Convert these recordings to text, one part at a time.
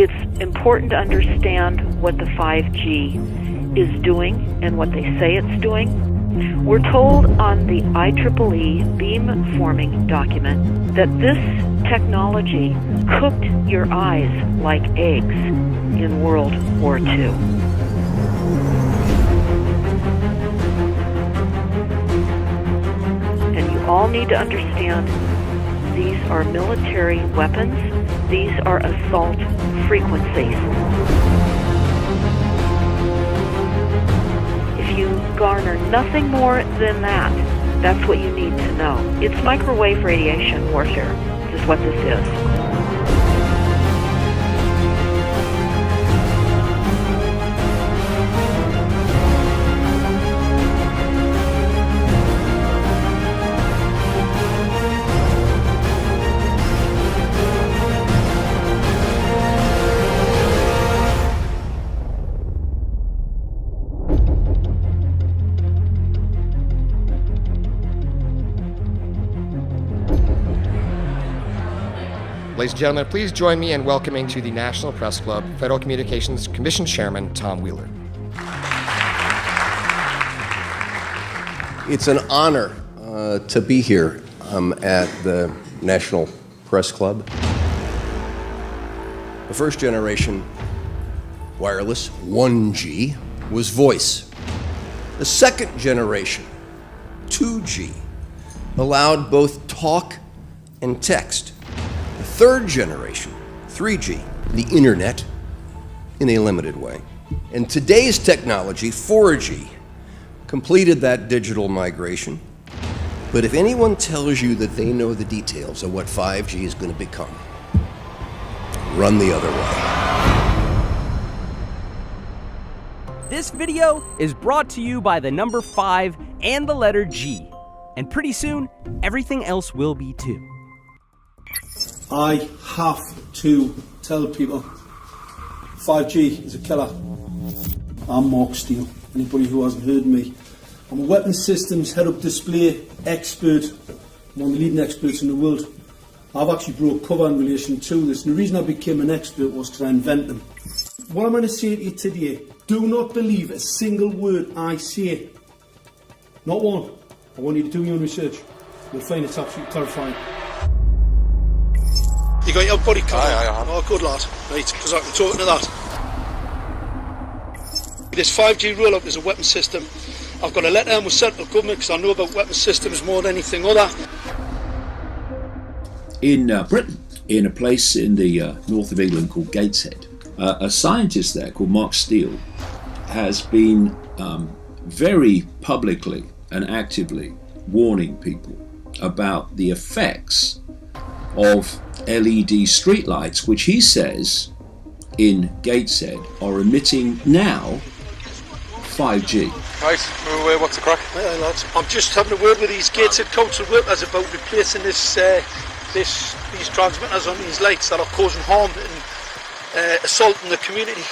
It's important to understand what the 5G is doing and what they say it's doing. We're told on the IEEE beamforming document that this technology cooked your eyes like eggs in World War II. And you all need to understand these are military weapons. These are assault frequencies. If you garner nothing more than that, that's what you need to know. It's microwave radiation warfare, is what this is. Ladies and gentlemen, please join me in welcoming to the National Press Club Federal Communications Commission Chairman Tom Wheeler. It's an honor to be here at the National Press Club. The first generation wireless, 1G, was voice. The second generation, 2G, allowed both talk and text. The third generation, 3G, the internet, in a limited way. And today's technology, 4G, completed that digital migration. But if anyone tells you that they know the details of what 5G is going to become, run the other way. This video is brought to you by the number 5 and the letter G. And pretty soon, everything else will be too. I have to tell people 5G is a killer. I'm Mark Steele. Anybody who hasn't heard me, I'm a weapons systems head-up display expert. I'm one of the leading experts in the world. I've actually broke cover in relation to this, and the reason I became an expert was to invent them. What I'm going to say to you today, do not believe a single word I say. Not one. I want you to do your own research. You'll find it's absolutely terrifying. You got your body covered? Aye. Oh, good lad. Right, because I can talk to that. This 5G rollout is a weapon system. I've got a letter with central government because I know about weapon systems more than anything other. In Britain, in a place in the north of England called Gateshead, a scientist there called Mark Steele has been very publicly and actively warning people about the effects of LED streetlights, which he says in Gateshead are emitting now 5G. Right, move away, what's the crack? Hey, lads. I'm just having a word with these Gateshead council workers about replacing these transmitters on these lights that are causing harm and assaulting the community.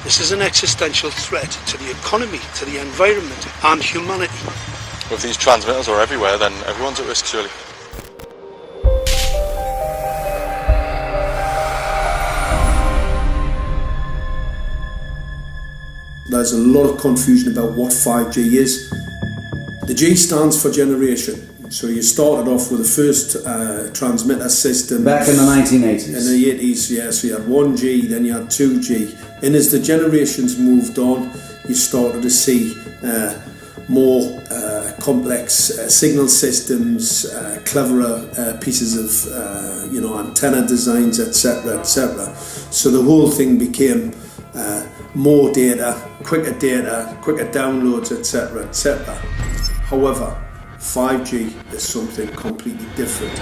This is an existential threat to the economy, to the environment and humanity. Well, if these transmitters are everywhere, then everyone's at risk, surely. There's a lot of confusion about what 5G is. The G stands for generation. So you started off with the first transmitter system. Back in the 1980s. In the 80s, yeah. So you had 1G, then you had 2G. And as the generations moved on, you started to see more complex signal systems, cleverer pieces of antenna designs, etc., etc. So the whole thing became more data, quicker downloads, etc., etc. However, 5G is something completely different.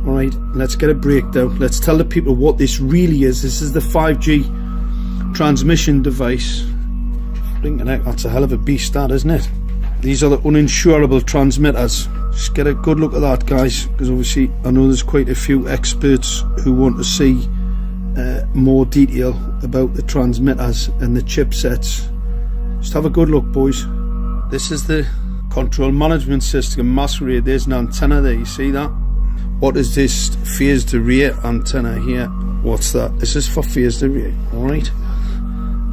Alright, let's get a breakdown. Let's tell the people what this really is. This is the 5G transmission device. Blinking heck, that's a hell of a beast, that, isn't it? These are the uninsurable transmitters. Just get a good look at that, guys, because obviously I know there's quite a few experts who want to see more detail about the transmitters and the chipsets. Just have a good look, boys. This is the control management system masquerade. There's an antenna there, you see that? What is this phased array antenna here? What's that? This is for phased array, alright?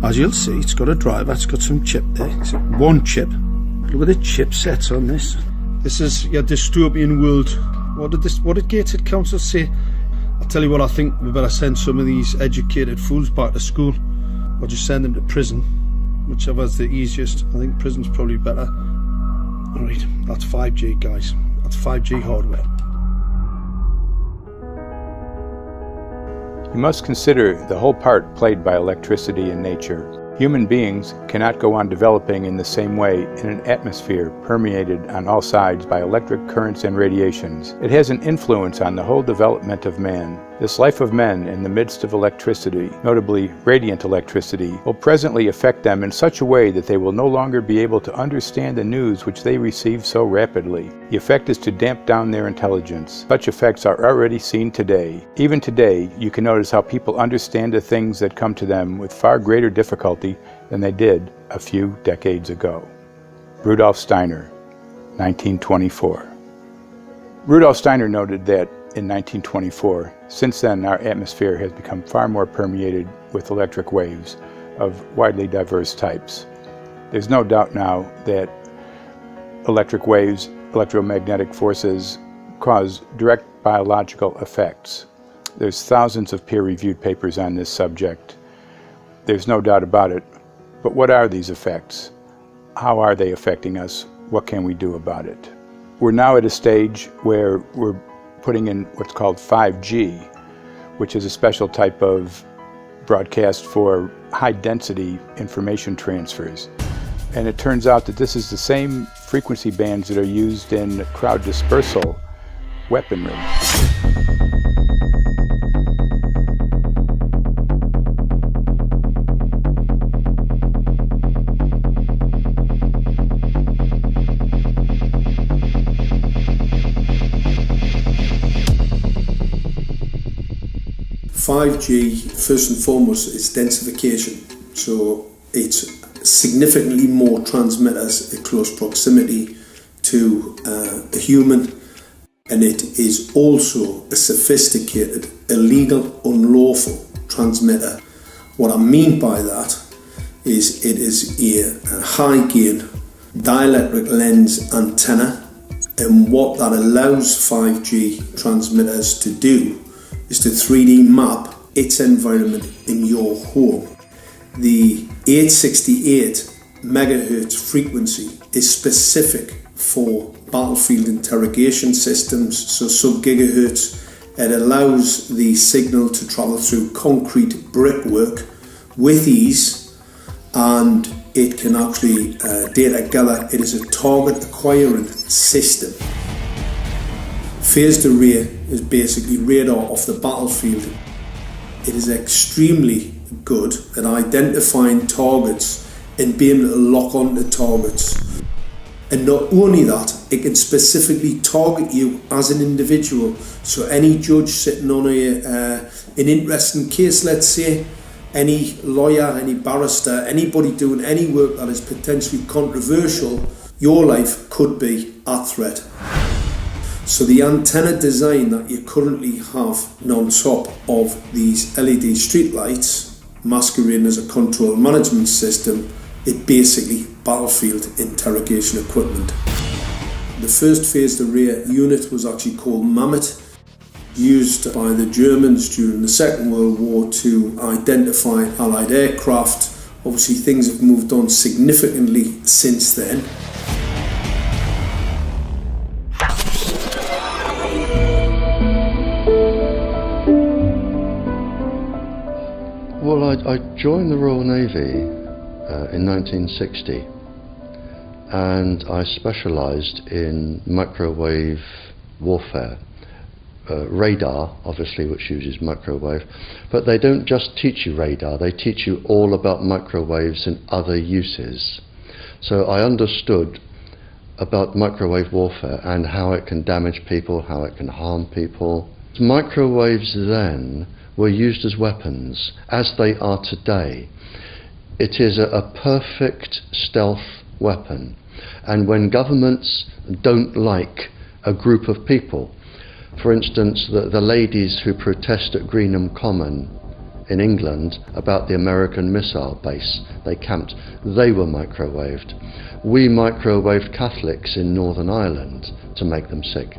As you'll see, it's got a driver, it's got some chip there. It's one chip. Look at the chipsets on this. This is your dystopian world. What did Gateshead Council say? I'll tell you what, I think we better send some of these educated fools back to school, or just send them to prison. Whichever's the easiest. I think prison's probably better. Alright, that's 5G, guys. That's 5G hardware. You must consider the whole part played by electricity in nature. Human beings cannot go on developing in the same way in an atmosphere permeated on all sides by electric currents and radiations. It has an influence on the whole development of man. This life of men in the midst of electricity, notably radiant electricity, will presently affect them in such a way that they will no longer be able to understand the news which they receive so rapidly. The effect is to damp down their intelligence. Such effects are already seen today. Even today, you can notice how people understand the things that come to them with far greater difficulty than they did a few decades ago. Rudolf Steiner, 1924. Rudolf Steiner noted that in 1924, since then our atmosphere has become far more permeated with electric waves of widely diverse types. There's no doubt now that electric waves, electromagnetic forces, cause direct biological effects. There's thousands of peer-reviewed papers on this subject. There's no doubt about it. But what are these effects? How are they affecting us? What can we do about it? We're now at a stage where we're putting in what's called 5G, which is a special type of broadcast for high-density information transfers. And it turns out that this is the same frequency bands that are used in crowd dispersal weaponry. 5G, first and foremost, is densification. So it's significantly more transmitters at close proximity to a human, and it is also a sophisticated, illegal, unlawful transmitter. What I mean by that is it is a high gain dielectric lens antenna, and what that allows 5G transmitters to do is to 3D map its environment in your home. The 868 megahertz frequency is specific for battlefield interrogation systems, so sub-gigahertz. It allows the signal to travel through concrete brickwork with ease, and it can actually data gather. It is a target acquiring system. Phased array is basically radar off the battlefield. It is extremely good at identifying targets and being able to lock onto targets. And not only that, it can specifically target you as an individual. So any judge sitting on an interesting case, let's say, any lawyer, any barrister, anybody doing any work that is potentially controversial, your life could be at threat. So the antenna design that you currently have on top of these LED streetlights, masquerading as a control management system, is basically battlefield interrogation equipment. The first phased array unit was actually called Mammoth, used by the Germans during the Second World War to identify Allied aircraft. Obviously things have moved on significantly since then. Well, I joined the Royal Navy in 1960, and I specialised in microwave warfare. Radar, obviously, which uses microwave, but they don't just teach you radar, they teach you all about microwaves and other uses. So I understood about microwave warfare and how it can damage people, how it can harm people. Microwaves then were used as weapons, as they are today. It is a perfect stealth weapon, and when governments don't like a group of people, For instance, the ladies who protest at Greenham Common in England about the American missile base they camped, they were microwaved. We microwaved Catholics in Northern Ireland to make them sick.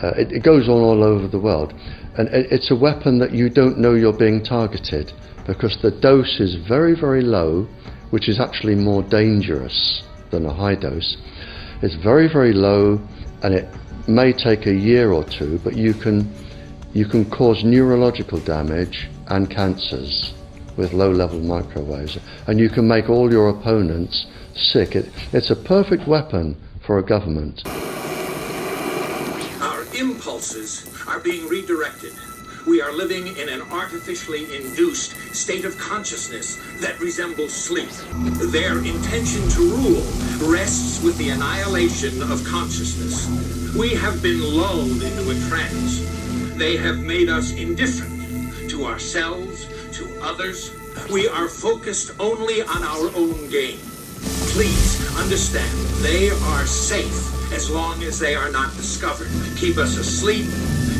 It goes on all over the world, and it's a weapon that you don't know you're being targeted because the dose is very, very low, which is actually more dangerous than a high dose. It's very, very low, and it may take a year or two, but you can cause neurological damage and cancers with low-level microwaves, and you can make all your opponents sick. It's a perfect weapon for a government. Our impulses are being redirected. We are living in an artificially induced state of consciousness that resembles sleep. Their intention to rule rests with the annihilation of consciousness. We have been lulled into a trance. They have made us indifferent to ourselves, to others. We are focused only on our own gain. Please understand, they are safe as long as they are not discovered. Keep us asleep,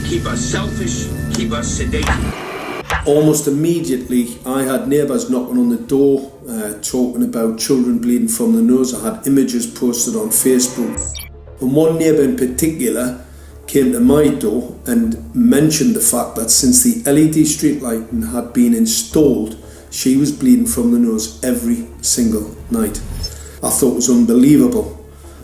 keep us selfish, keep us sedated. Almost immediately, I had neighbours knocking on the door, talking about children bleeding from the nose. I had images posted on Facebook. And one neighbour in particular came to my door and mentioned the fact that since the LED street lighting had been installed, she was bleeding from the nose every single night. I thought it was unbelievable.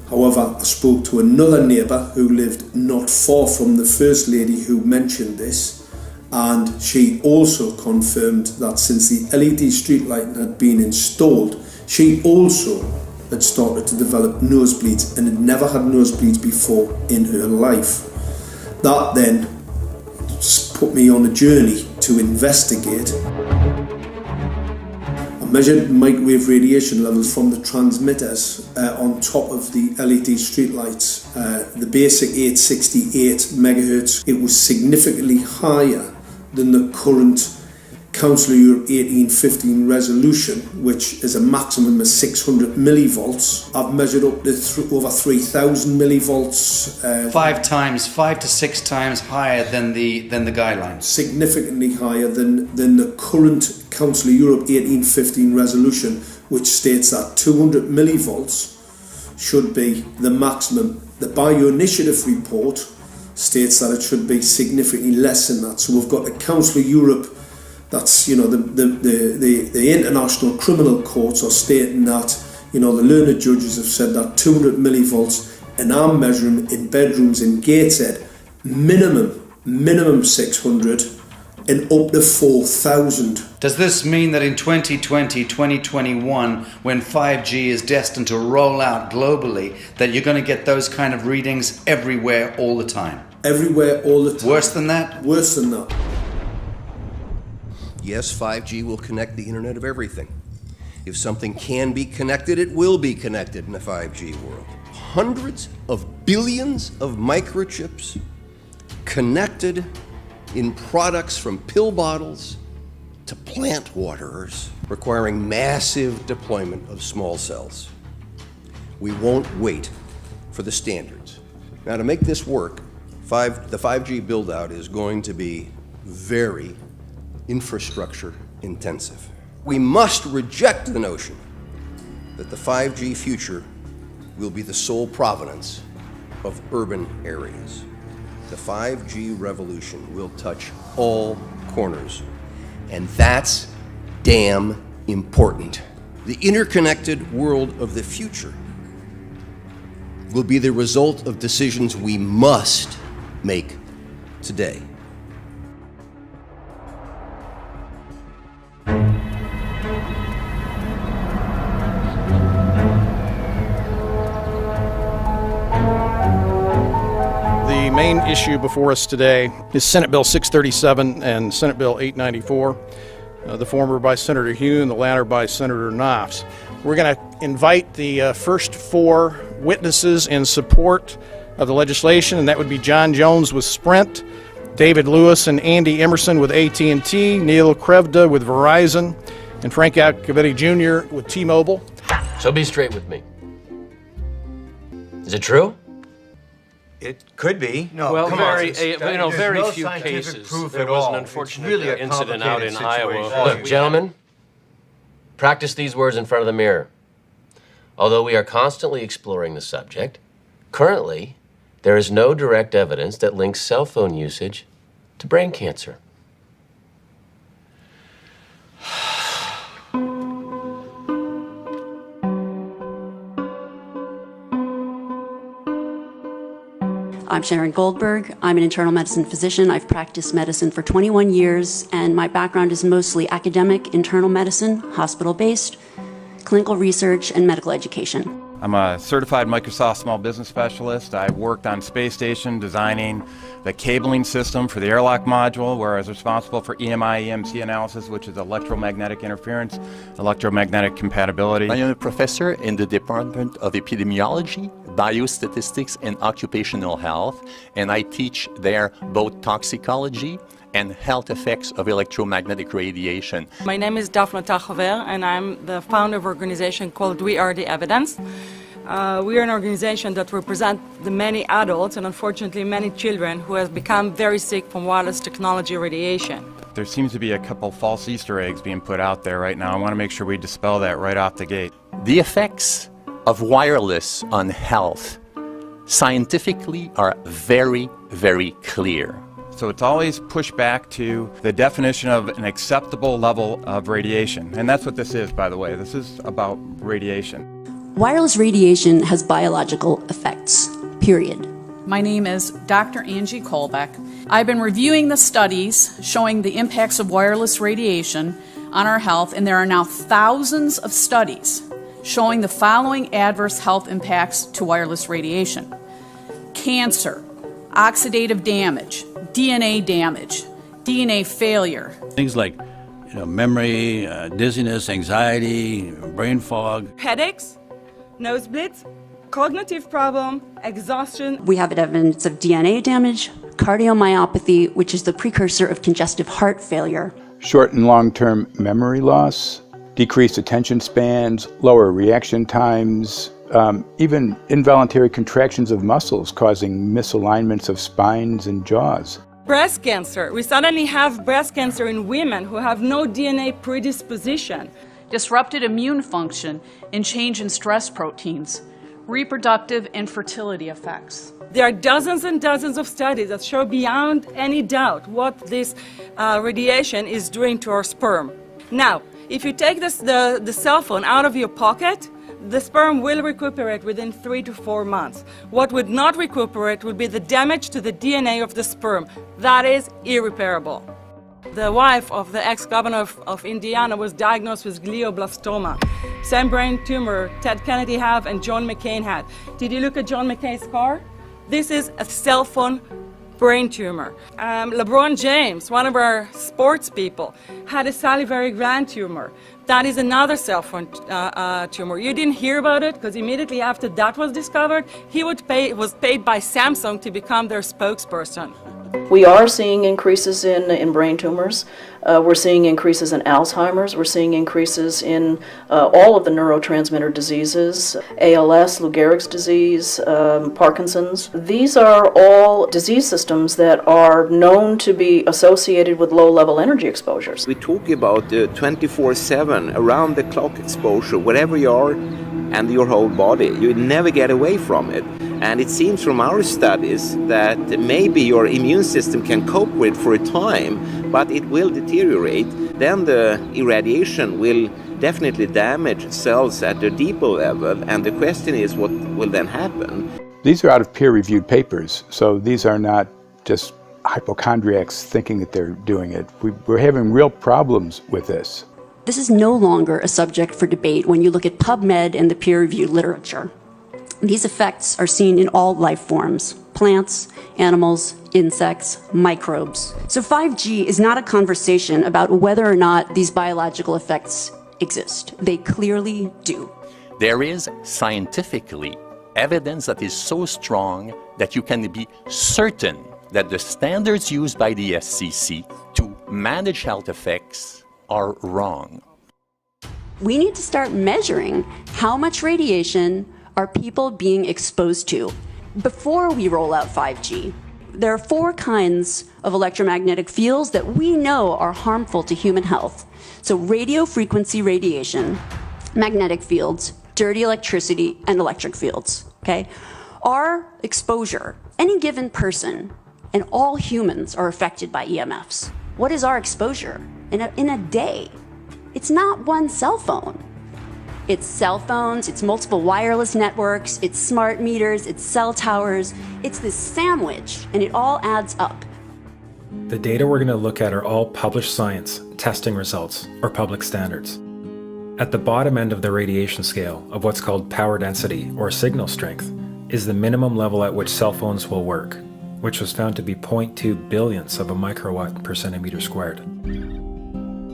However, I spoke to another neighbour who lived not far from the first lady who mentioned this, and she also confirmed that since the LED street lighting had been installed, she also had started to develop nosebleeds and had never had nosebleeds before in her life. That then put me on a journey to investigate. I measured microwave radiation levels from the transmitters on top of the LED streetlights. The basic 868 megahertz, it was significantly higher than the current Council of Europe 1815 resolution, which is a maximum of 600 millivolts. I've measured up to over 3,000 millivolts. 5 to 6 times higher than the guidelines. Significantly higher than the current Council of Europe 1815 resolution, which states that 200 millivolts should be the maximum. The Bioinitiative report states that it should be significantly less than that. So we've got the Council of Europe, that's, you know, the international criminal courts are stating that, you know, the learned judges have said that 200 millivolts, and I'm measuring in bedrooms in Gateshead, minimum 600 and up to 4,000. Does this mean that in 2020, 2021, when 5G is destined to roll out globally, that you're going to get those kind of readings everywhere all the time? Everywhere all the time. Worse than that? Worse than that. Yes, 5G will connect the Internet of everything. If something can be connected, it will be connected in a 5G world. Hundreds of billions of microchips connected in products from pill bottles to plant waterers, requiring massive deployment of small cells. We won't wait for the standards. Now, to make this work, the 5G build-out is going to be very infrastructure intensive. We must reject the notion that the 5G future will be the sole provenance of urban areas. The 5G revolution will touch all corners, and that's damn important. The interconnected world of the future will be the result of decisions we must make today. The main issue before us today is Senate Bill 637 and Senate Bill 894, the former by Senator Hugh and the latter by Senator Knopf. We're going to invite the first four witnesses in support of the legislation, and that would be John Jones with Sprint, David Lewis and Andy Emerson with AT&T, Neil Krevda with Verizon, and Frank Alcavetti Jr. with T-Mobile. So be straight with me. Is it true? It could be. No, well, come very, on. very no few cases. Proof There at was all. an unfortunate really a incident out in complicated Iowa. situation. Look, gentlemen, practice these words in front of the mirror. Although we are constantly exploring the subject, currently, there is no direct evidence that links cell phone usage to brain cancer. I'm Sharon Goldberg. I'm an internal medicine physician. I've practiced medicine for 21 years, and my background is mostly academic, internal medicine, hospital-based, clinical research, and medical education. I'm a certified Microsoft small business specialist. I worked on space station designing the cabling system for the airlock module, where I was responsible for EMI, EMC analysis, which is electromagnetic interference, electromagnetic compatibility. I am a professor in the Department of Epidemiology, Biostatistics, and Occupational Health, and I teach there both toxicology and health effects of electromagnetic radiation. My name is Daphne Tachover, and I'm the founder of an organization called We Are the Evidence. We are an organization that represents the many adults and unfortunately many children who have become very sick from wireless technology radiation. There seems to be a couple false Easter eggs being put out there right now. I want to make sure we dispel that right off the gate. The effects of wireless on health scientifically are very, very clear. So it's always pushed back to the definition of an acceptable level of radiation. And that's what this is, by the way. This is about radiation. Wireless radiation has biological effects, period. My name is Dr. Angie Kolbeck. I've been reviewing the studies showing the impacts of wireless radiation on our health, and there are now thousands of studies showing the following adverse health impacts to wireless radiation: cancer, oxidative damage, DNA damage, DNA failure. Things like memory, dizziness, anxiety, brain fog. Headaches, nosebleeds, cognitive problem, exhaustion. We have evidence of DNA damage, cardiomyopathy, which is the precursor of congestive heart failure. Short and long-term memory loss, decreased attention spans, lower reaction times, even involuntary contractions of muscles causing misalignments of spines and jaws. Breast cancer. We suddenly have breast cancer in women who have no DNA predisposition. Disrupted immune function and change in stress proteins, reproductive and fertility effects. There are dozens and dozens of studies that show beyond any doubt what this radiation is doing to our sperm. Now, if you take the cell phone out of your pocket, the sperm will recuperate within 3 to 4 months. What would not recuperate would be the damage to the DNA of the sperm. That is irreparable. The wife of the ex-governor of Indiana was diagnosed with glioblastoma. Same brain tumor Ted Kennedy had and John McCain had. Did you look at John McCain's car? This is a cell phone brain tumor. LeBron James, one of our sports people, had a salivary gland tumor. That is another cell phone tumor. You didn't hear about it because immediately after that was discovered, he was paid by Samsung to become their spokesperson. We are seeing increases in brain tumors. We're seeing increases in Alzheimer's. We're seeing increases in all of the neurotransmitter diseases, ALS, Lou Gehrig's disease, Parkinson's. These are all disease systems that are known to be associated with low-level energy exposures. We talk about 24/7, around-the-clock exposure, wherever you are and your whole body. You never get away from it. And it seems from our studies that maybe your immune system can cope with for a time, but it will deteriorate. Then the irradiation will definitely damage cells at a deeper level, and the question is what will then happen? These are out of peer-reviewed papers, so these are not just hypochondriacs thinking that they're doing it. We're having real problems with this. This is no longer a subject for debate when you look at PubMed and the peer-reviewed literature. These effects are seen in all life forms: plants, animals, insects, microbes. So 5G is not a conversation about whether or not these biological effects exist. They clearly do. There is scientifically evidence that is so strong that you can be certain that the standards used by the FCC to manage health effects are wrong. We need to start measuring how much radiation are people being exposed to. before we roll out 5G, there are 4 kinds of electromagnetic fields that we know are harmful to human health. So radio frequency radiation, magnetic fields, dirty electricity, and electric fields, okay? Our exposure, any given person, and all humans are affected by EMFs. What is our exposure in a day? It's not one cell phone. It's cell phones, it's multiple wireless networks, it's smart meters, it's cell towers. It's this sandwich, and it all adds up. The data we're going to look at are all published science, testing results, or public standards. At the bottom end of the radiation scale of what's called power density, or signal strength, is the minimum level at which cell phones will work, which was found to be 0.2 billionths of a microwatt per centimeter squared.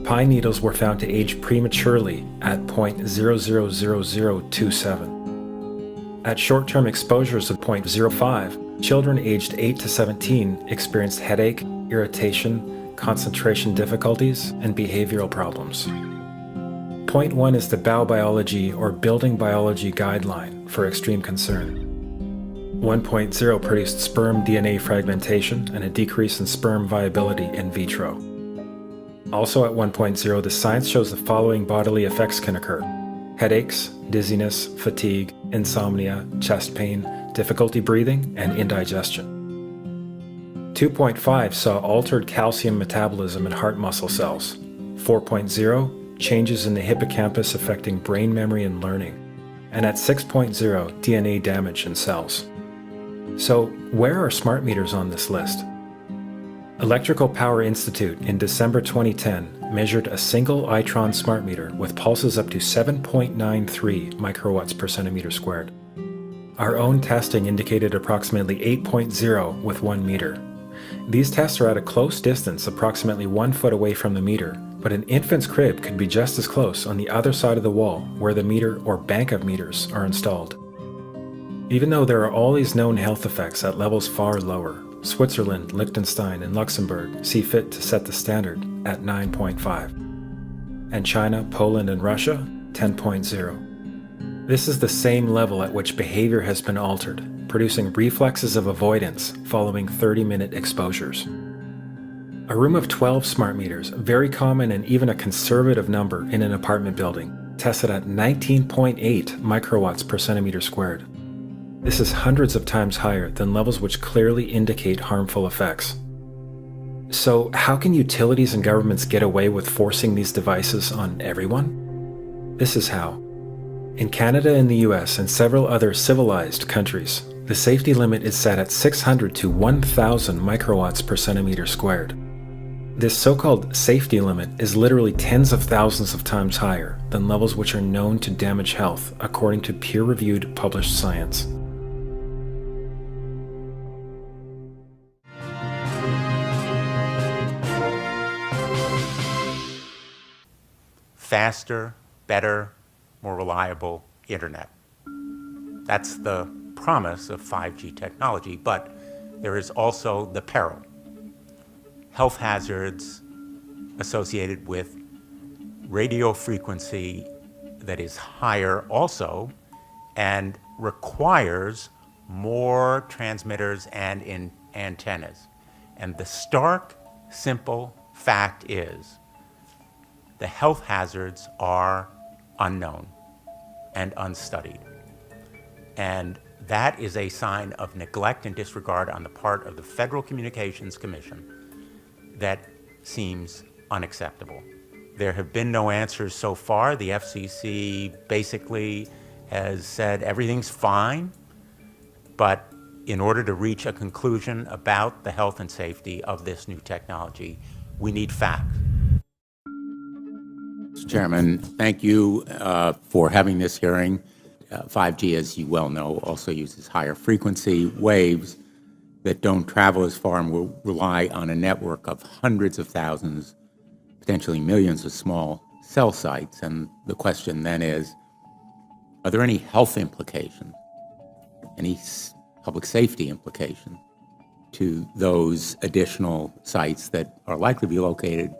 Pine needles were found to age prematurely at 0.000027. At short-term exposures of 0.05, children aged 8 to 17 experienced headache, irritation, concentration difficulties, and behavioral problems. 0.1 is the Bow Biology or Building Biology Guideline for extreme concern. 1.0 produced sperm DNA fragmentation and a decrease in sperm viability in vitro. Also at 1.0, the science shows the following bodily effects can occur: headaches, dizziness, fatigue, insomnia, chest pain, difficulty breathing, and indigestion. 2.5 saw altered calcium metabolism in heart muscle cells. 4.0, changes in the hippocampus affecting brain memory and learning. And at 6.0, DNA damage in cells. So, where are smart meters on this list? Electrical Power Institute in December 2010 measured a single Itron smart meter with pulses up to 7.93 microwatts per centimeter squared. Our own testing indicated approximately 8.0 with 1 meter. These tests are at a close distance, approximately 1 foot away from the meter, but an infant's crib could be just as close on the other side of the wall where the meter or bank of meters are installed. Even though there are all these known health effects at levels far lower, Switzerland, Liechtenstein, and Luxembourg see fit to set the standard at 9.5. And China, Poland, and Russia, 10.0. This is the same level at which behavior has been altered, producing reflexes of avoidance following 30-minute exposures. A room of 12 smart meters, very common and even a conservative number in an apartment building, tested at 19.8 microwatts per centimeter squared. This is hundreds of times higher than levels which clearly indicate harmful effects. So, how can utilities and governments get away with forcing these devices on everyone? This is how. In Canada and the US and several other civilized countries, the safety limit is set at 600 to 1,000 microwatts per centimeter squared. This so-called safety limit is literally tens of thousands of times higher than levels which are known to damage health according to peer-reviewed published science. Faster, better, more reliable internet. That's the promise of 5G technology, but there is also the peril. Health hazards associated with radio frequency that is higher also and requires more transmitters and antennas. And the stark, simple fact is the health hazards are unknown and unstudied. And that is a sign of neglect and disregard on the part of the Federal Communications Commission that seems unacceptable. There have been no answers so far. The FCC basically has said everything's fine, but in order to reach a conclusion about the health and safety of this new technology, we need facts. Mr. Chairman, thank you for having this hearing. 5G, as you well know, also uses higher frequency waves that don't travel as far and will rely on a network of hundreds of thousands, potentially millions of small cell sites. And the question then is, are there any health implications, any public safety implications to those additional sites that are likely to be located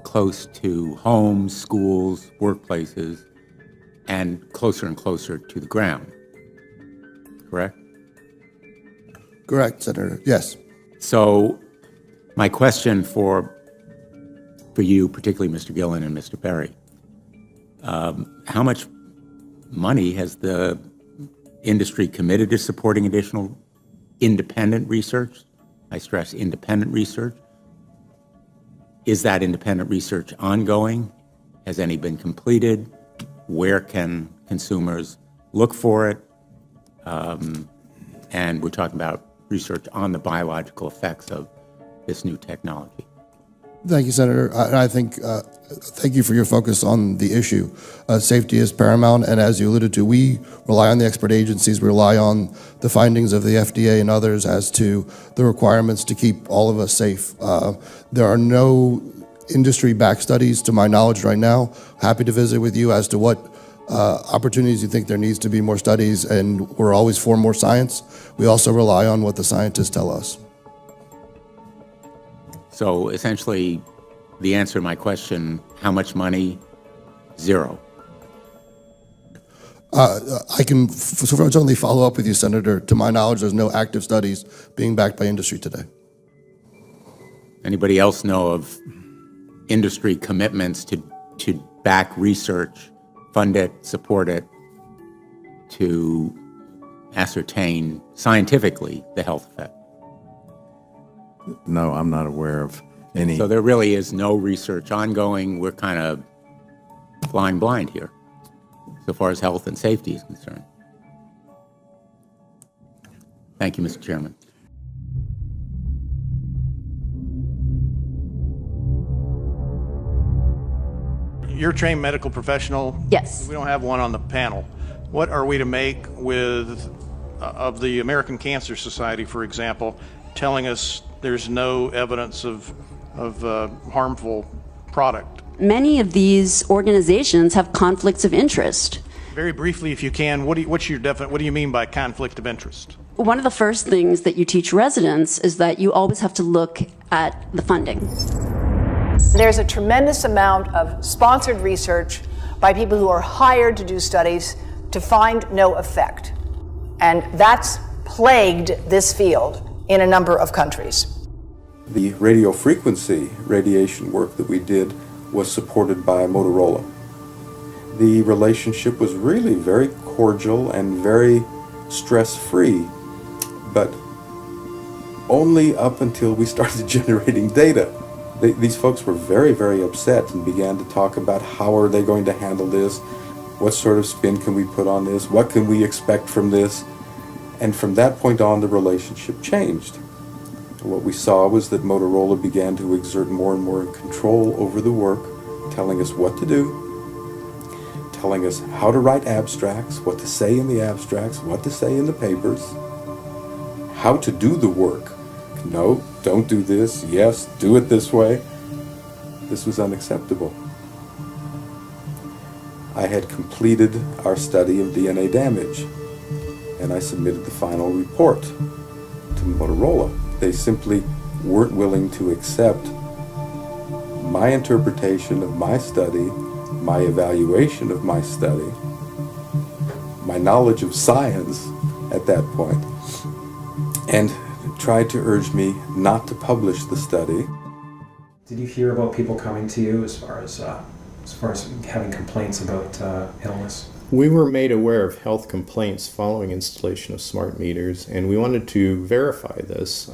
close to homes, schools, workplaces, and closer to the ground, correct? correct, Senator. Yes. So my question for you, particularly Mr. Gillen and Mr. Perry, how much money has the industry committed to supporting additional independent research? I stress independent research. Is that independent research ongoing? Has any been completed? Where can consumers look for it? And we're talking about research on the biological effects of this new technology. Thank you, Senator. I think, thank you for your focus on the issue. Safety is paramount, and as you alluded to, we rely on the expert agencies, we rely on the findings of the FDA and others as to the requirements to keep all of us safe. There are no industry-backed studies, to my knowledge right now. Happy to visit with you as to what opportunities you think there needs to be more studies, and we're always for more science. We also rely on what the scientists tell us. So essentially, the answer to my question, how much money? Zero. I can certainly follow up with you, Senator. To my knowledge, there's no active studies being backed by industry today. Anybody else know of industry commitments to back research, fund it, support it, to ascertain scientifically the health effect? No, I'm not aware of any. So there really is no research ongoing. We're kind of flying blind here, so far as health and safety is concerned. Thank you, Mr. Chairman. You're a trained medical professional. Yes. We don't have one on the panel. What are we to make of the American Cancer Society, for example, telling us there's no evidence of harmful product? Many of these organizations have conflicts of interest. Very briefly, if you can, what do you mean by conflict of interest? One of the first things that you teach residents is that you always have to look at the funding. There's a tremendous amount of sponsored research by people who are hired to do studies to find no effect. And that's plagued this field in a number of countries. The radio frequency radiation work that we did was supported by Motorola. The relationship was really very cordial and very stress-free, but only up until we started generating data. These folks were very, very upset and began to talk about how are they going to handle this, what sort of spin can we put on this, what can we expect from this, and from that point on the relationship changed. What we saw was that Motorola began to exert more and more control over the work, telling us what to do, telling us how to write abstracts, what to say in the abstracts, what to say in the papers, how to do the work. No, don't do this. Yes, do it this way. This was unacceptable. I had completed our study of DNA damage, and I submitted the final report to Motorola. They simply weren't willing to accept my interpretation of my study, my evaluation of my study, my knowledge of science at that point, and tried to urge me not to publish the study. Did you hear about people coming to you as far as having complaints about illness? We were made aware of health complaints following installation of smart meters, and we wanted to verify this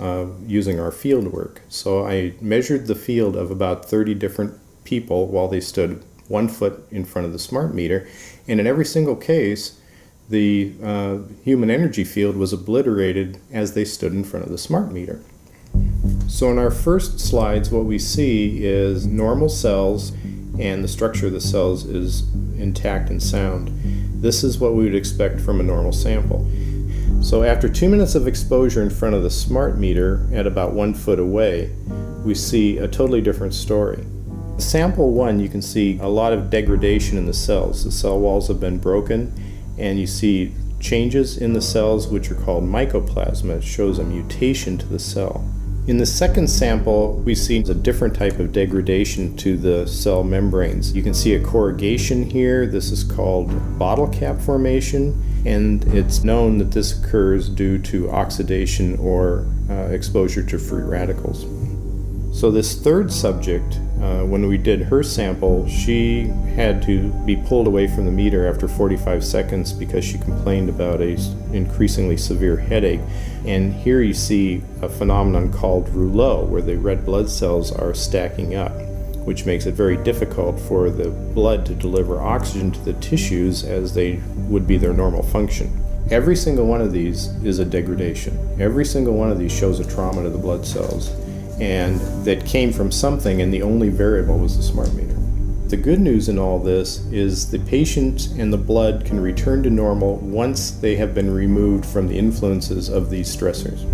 using our field work. So I measured the field of about 30 different people while they stood 1 foot in front of the smart meter, and in every single case, the human energy field was obliterated as they stood in front of the smart meter. So in our first slides, what we see is normal cells, and the structure of the cells is intact and sound. This is what we would expect from a normal sample. So after 2 minutes of exposure in front of the smart meter at about 1 foot away, we see a totally different story. Sample 1, you can see a lot of degradation in the cells. The cell walls have been broken, and you see changes in the cells which are called mycoplasma. It shows a mutation to the cell. In the second sample, we see a different type of degradation to the cell membranes. You can see a corrugation here. This is called bottle cap formation, and it's known that this occurs due to oxidation or exposure to free radicals. So this third subject, when we did her sample, she had to be pulled away from the meter after 45 seconds because she complained about an increasingly severe headache. And here you see a phenomenon called rouleau, where the red blood cells are stacking up, which makes it very difficult for the blood to deliver oxygen to the tissues as they would be their normal function. Every single one of these is a degradation. Every single one of these shows a trauma to the blood cells, and that came from something, and the only variable was the smart meter. The good news in all this is the patient and the blood can return to normal once they have been removed from the influences of these stressors.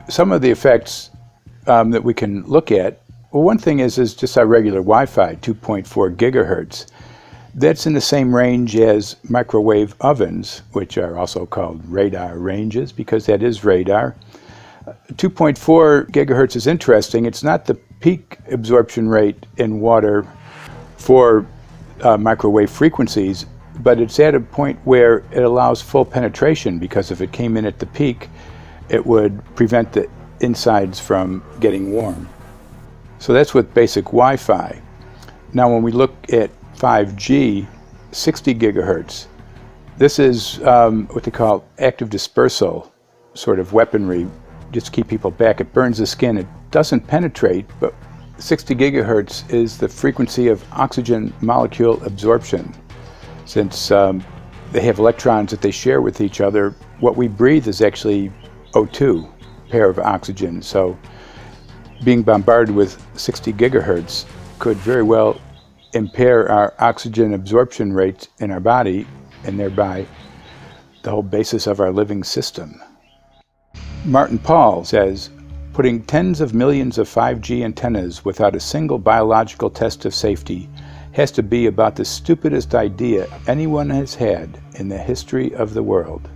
Some of the effects that we can look at, well, one thing is just our regular Wi-Fi, 2.4 gigahertz. That's in the same range as microwave ovens, which are also called radar ranges, because that is radar. 2.4 gigahertz is interesting. It's not the peak absorption rate in water for microwave frequencies, but it's at a point where it allows full penetration, because if it came in at the peak, it would prevent the insides from getting warm. So that's with basic Wi-Fi. Now when we look at 5G, 60 gigahertz, this is what they call active dispersal sort of weaponry, just to keep people back. It burns the skin. It doesn't penetrate, but 60 gigahertz is the frequency of oxygen molecule absorption. Since they have electrons that they share with each other, what we breathe is actually O2, pair of oxygen. So being bombarded with 60 gigahertz could very well impair our oxygen absorption rates in our body, and thereby the whole basis of our living system. Martin Pall says, putting tens of millions of 5G antennas without a single biological test of safety has to be about the stupidest idea anyone has had in the history of the world.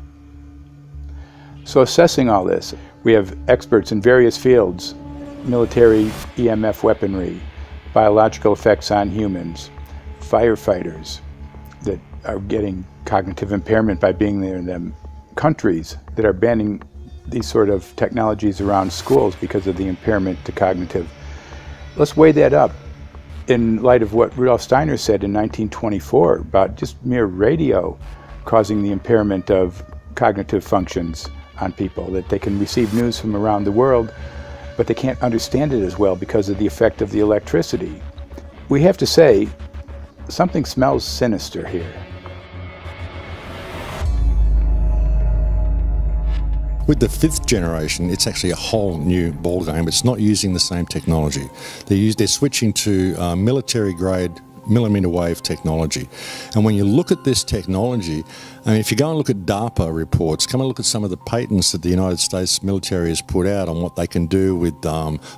So assessing all this, we have experts in various fields: military EMF weaponry, biological effects on humans, firefighters that are getting cognitive impairment by being there in them, countries that are banning these sort of technologies around schools because of the impairment to cognitive. Let's weigh that up in light of what Rudolf Steiner said in 1924 about just mere radio causing the impairment of cognitive functions on people, that they can receive news from around the world, but they can't understand it as well because of the effect of the electricity. We have to say, something smells sinister here. With the 5th generation, it's actually a whole new ballgame. It's not using the same technology. They're switching to military-grade millimeter wave technology. And when you look at this technology, I mean, if you go and look at DARPA reports, come and look at some of the patents that the United States military has put out on what they can do with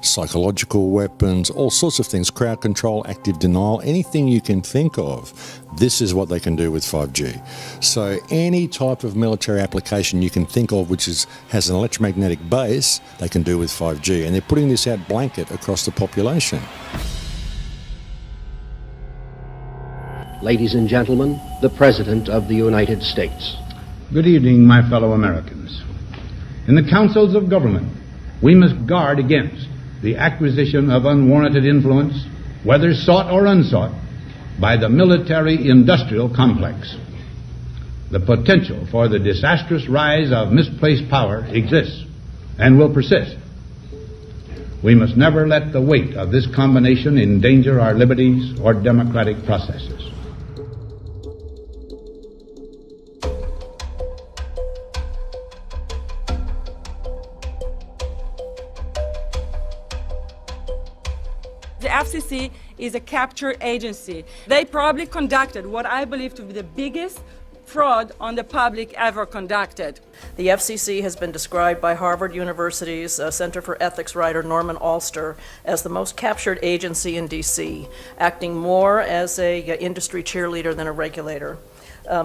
psychological weapons, all sorts of things, crowd control, active denial, anything you can think of. This is what they can do with 5G. So any type of military application you can think of which has an electromagnetic base, they can do with 5G. And they're putting this out blanket across the population. Ladies and gentlemen, the President of the United States. Good evening, my fellow Americans. In the councils of government, we must guard against the acquisition of unwarranted influence, whether sought or unsought, by the military-industrial complex. The potential for the disastrous rise of misplaced power exists and will persist. We must never let the weight of this combination endanger our liberties or democratic processes. The FCC is a capture agency. They probably conducted what I believe to be the biggest fraud on the public ever conducted. The FCC has been described by Harvard University's Center for Ethics writer Norman Alster as the most captured agency in D.C., acting more as an industry cheerleader than a regulator.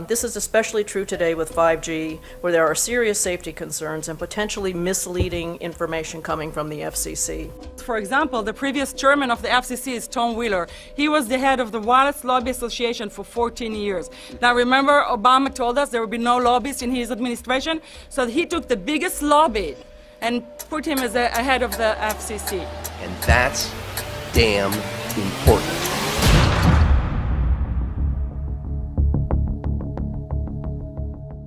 This is especially true today with 5G, where there are serious safety concerns and potentially misleading information coming from the FCC. For example, the previous chairman of the FCC is Tom Wheeler. He was the head of the Wireless Lobby Association for 14 years. Now remember, Obama told us there would be no lobbyists in his administration, so he took the biggest lobby and put him as a head of the FCC. And that's damn important.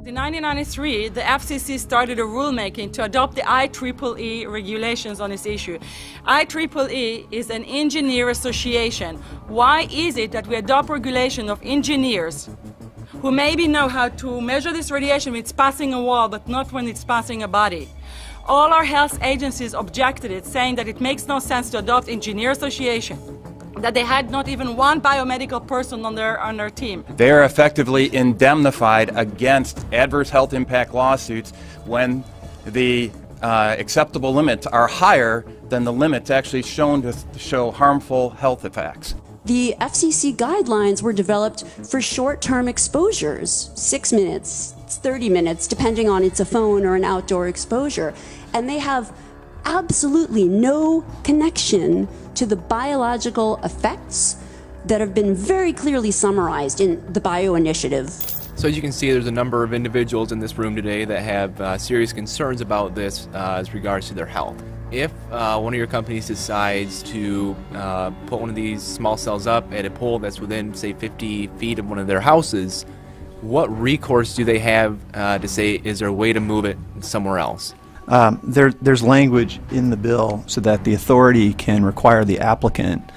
In 1993, the FCC started a rulemaking to adopt the IEEE regulations on this issue. IEEE is an engineer association. Why is it that we adopt regulation of engineers who maybe know how to measure this radiation when it's passing a wall, but not when it's passing a body? All our health agencies objected it, saying that it makes no sense to adopt engineer association, that they had not even one biomedical person on their team. They are effectively indemnified against adverse health impact lawsuits when the acceptable limits are higher than the limits actually shown to show harmful health effects. The FCC guidelines were developed for short-term exposures, 6 minutes, 30 minutes, depending on it's a phone or an outdoor exposure. And they have absolutely no connection to the biological effects that have been very clearly summarized in the Bio Initiative. So as you can see, there's a number of individuals in this room today that have serious concerns about this as regards to their health. If one of your companies decides to put one of these small cells up at a pole that's within, say, 50 feet of one of their houses, what recourse do they have to say, is there a way to move it somewhere else? There's language in the bill so that the authority can require the applicant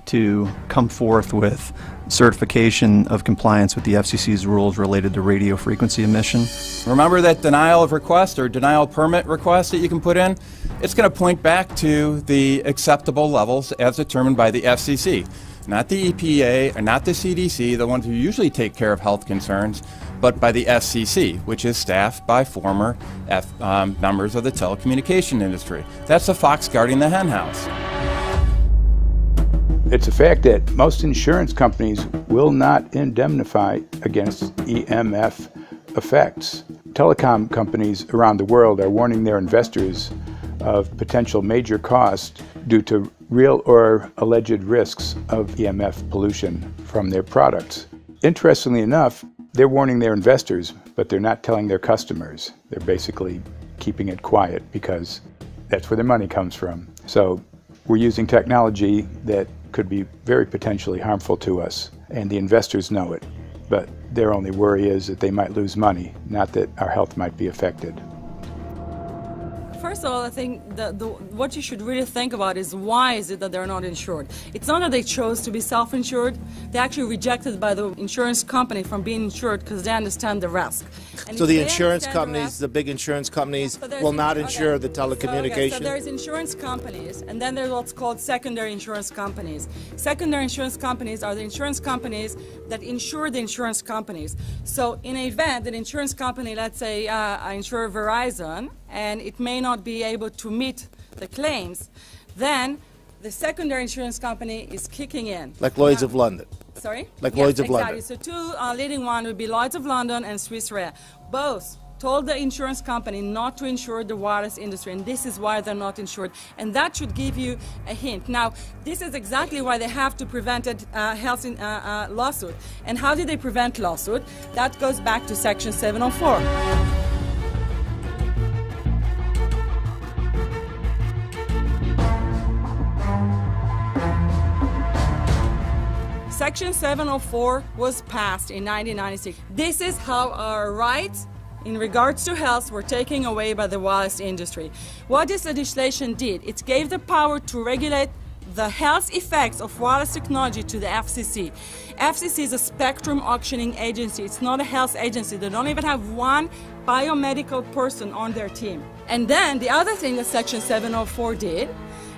to come forth with certification of compliance with the FCC's rules related to radio frequency emission. Remember that denial of request or denial of permit request that you can put in? It's going to point back to the acceptable levels as determined by the FCC, not the EPA or not the CDC, the ones who usually take care of health concerns, but by the SCC, which is staffed by former members of the telecommunication industry. That's the fox guarding the henhouse. It's a fact that most insurance companies will not indemnify against EMF effects. Telecom companies around the world are warning their investors of potential major costs due to real or alleged risks of EMF pollution from their products. Interestingly enough, they're warning their investors, but they're not telling their customers. They're basically keeping it quiet because that's where their money comes from. So we're using technology that could be very potentially harmful to us, and the investors know it. But their only worry is that they might lose money, not that our health might be affected. First of all, I think what you should really think about is why is it that they're not insured? It's not that they chose to be self-insured. They actually rejected by the insurance company from being insured because they understand the risk. So the insurance companies, the big insurance companies, will not insure the telecommunications? So there's insurance companies, and then there's what's called secondary insurance companies. Secondary insurance companies are the insurance companies that insure the insurance companies. So in an event, an insurance company, let's say I insure Verizon, and it may not be able to meet the claims, then the secondary insurance company is kicking in. Like Lloyd's of London? Sorry? Like yes, Lloyd's of exactly. London? So two leading ones would be Lloyd's of London and Swiss Re. Both told the insurance company not to insure the wireless industry, and this is why they're not insured. And that should give you a hint. Now, this is exactly why they have to prevent a health lawsuit. And how did they prevent lawsuit? That goes back to Section 704. Section 704 was passed in 1996. This is how our rights in regards to health were taken away by the wireless industry. What this legislation did, it gave the power to regulate the health effects of wireless technology to the FCC. FCC is a spectrum auctioning agency. It's not a health agency. They don't even have one biomedical person on their team. And then the other thing that Section 704 did,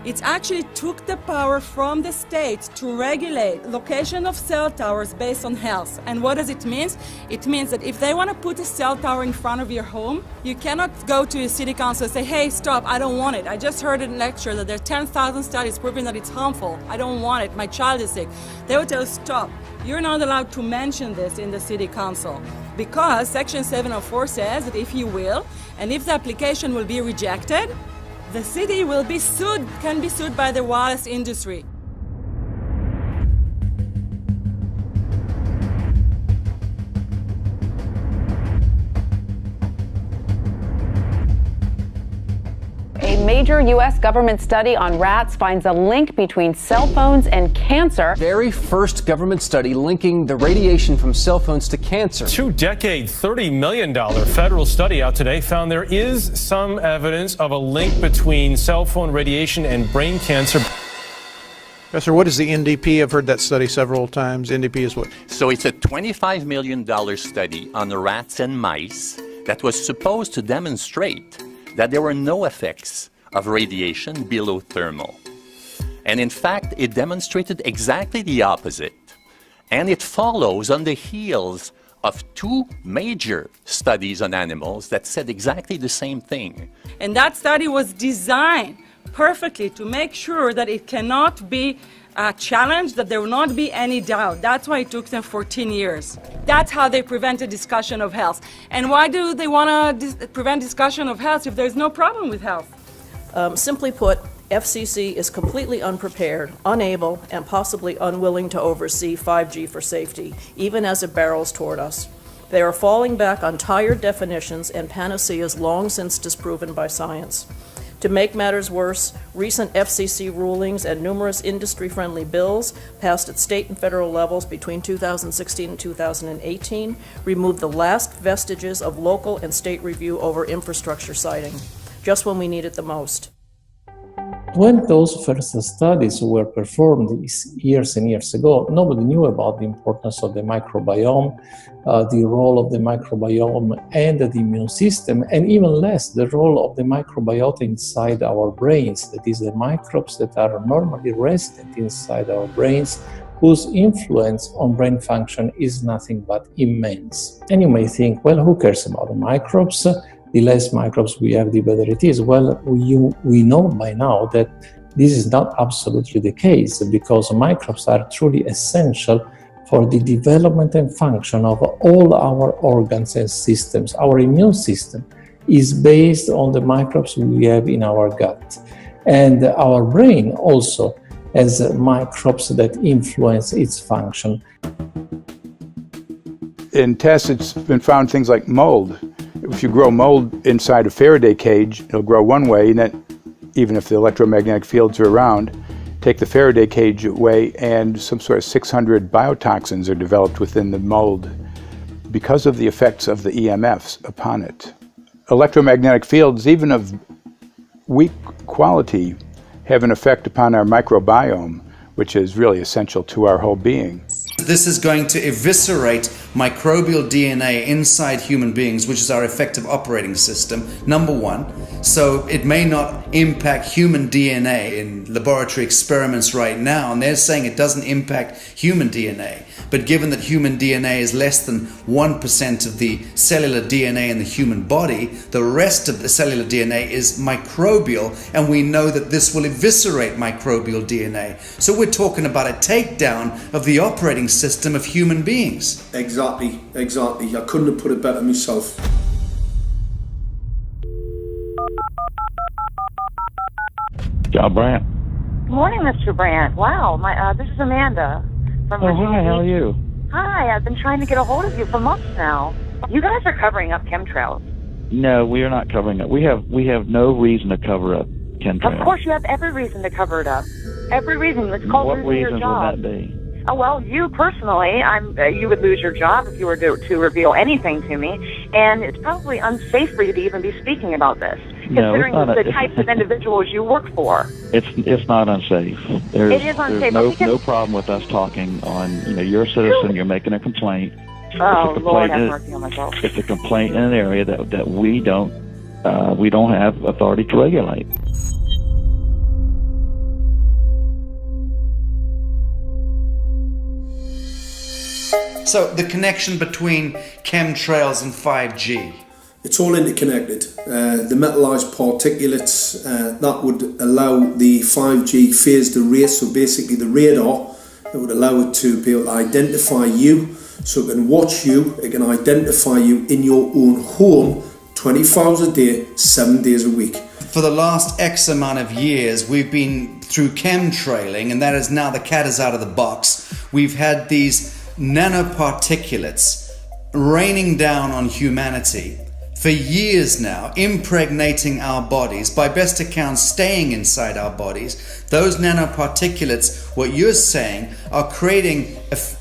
It actually took the power from the states to regulate location of cell towers based on health. And what does it mean? It means that if they want to put a cell tower in front of your home, you cannot go to your city council and say, hey, stop, I don't want it. I just heard in a lecture that there are 10,000 studies proving that it's harmful. I don't want it. My child is sick. They will tell you, stop. You're not allowed to mention this in the city council because Section 704 says that if you will, and if the application will be rejected, the city will be sued, can be sued by the wireless industry. A major U.S. government study on rats finds a link between cell phones and cancer. Very first government study linking the radiation from cell phones to cancer. Two-decade, $30 million federal study out today found there is some evidence of a link between cell phone radiation and brain cancer. Professor, what is the NDP? I've heard that study several times. NDP is what? So it's a $25 million study on rats and mice that was supposed to demonstrate that there were no effects of radiation below thermal. And in fact, it demonstrated exactly the opposite. And it follows on the heels of two major studies on animals that said exactly the same thing. And that study was designed perfectly to make sure that it cannot be challenged, that there will not be any doubt. That's why it took them 14 years. That's how they prevented discussion of health. And why do they want to prevent discussion of health if there's no problem with health? Simply put, FCC is completely unprepared, unable, and possibly unwilling to oversee 5G for safety, even as it barrels toward us. They are falling back on tired definitions and panaceas long since disproven by science. To make matters worse, recent FCC rulings and numerous industry-friendly bills passed at state and federal levels between 2016 and 2018 removed the last vestiges of local and state review over infrastructure siting, just when we need it the most. When those first studies were performed years and years ago, nobody knew about the importance of the microbiome, the role of the microbiome and the immune system, and even less the role of the microbiota inside our brains, that is, the microbes that are normally resident inside our brains, whose influence on brain function is nothing but immense. And you may think, well, who cares about the microbes? The less microbes we have, the better it is. Well, we know by now that this is not absolutely the case, because microbes are truly essential for the development and function of all our organs and systems. Our immune system is based on the microbes we have in our gut. And our brain also has microbes that influence its function. In tests, it's been found things like mold. If you grow mold inside a Faraday cage, it'll grow one way, and then even if the electromagnetic fields are around, take the Faraday cage away and some sort of 600 biotoxins are developed within the mold because of the effects of the EMFs upon it. Electromagnetic fields, even of weak quality, have an effect upon our microbiome, which is really essential to our whole being. This is going to eviscerate microbial DNA inside human beings, which is our effective operating system, number one. So it may not impact human DNA in laboratory experiments right now, and they're saying it doesn't impact human DNA. But given that human DNA is less than 1% of the cellular DNA in the human body, the rest of the cellular DNA is microbial, and we know that this will eviscerate microbial DNA. So we're talking about a takedown of the operating system of human beings. Exactly. I couldn't have put it better myself. John Brandt. Good morning, Mr. Brandt. Wow, this is Amanda from Virginia hi, how are you? Hi, I've been trying to get a hold of you for months now. You guys are covering up chemtrails. No, we are not covering it. We have no reason to cover up chemtrails. Of course, you have every reason to cover it up. Every reason. It's called losing your job. What reasons would that be? Oh, well, you personally, you would lose your job if you were to reveal anything to me, and it's probably unsafe for you to even be speaking about this, considering the types of individuals you work for. It's not unsafe. It is unsafe. There's no problem with us talking on, you're a citizen, you're making a complaint. Oh, Lord have mercy on my soul. It's a complaint in an area that we don't have authority to regulate. So the connection between chemtrails and 5G. It's all interconnected. The metallized particulates that would allow the 5G phased array, so basically the radar that would allow it to be able to identify you, so it can watch you, it can identify you in your own home 24 hours a day, 7 days a week. For the last X amount of years, we've been through chemtrailing, and that is now the cat is out of the box. We've had these nanoparticulates raining down on humanity for years now, impregnating our bodies, by best accounts staying inside our bodies. Those nanoparticulates, what you're saying, are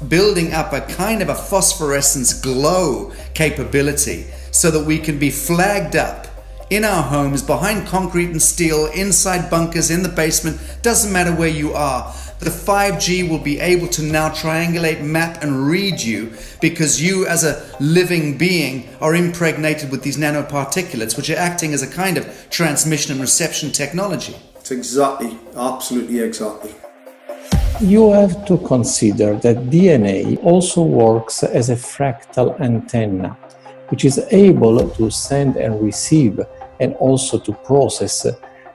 building up a kind of a phosphorescence glow capability so that we can be flagged up in our homes, behind concrete and steel, inside bunkers, in the basement, doesn't matter where you are. The 5G will be able to now triangulate, map and read you, because you as a living being are impregnated with these nanoparticulates, which are acting as a kind of transmission and reception technology. It's exactly, absolutely exactly. You have to consider that DNA also works as a fractal antenna, which is able to send and receive and also to process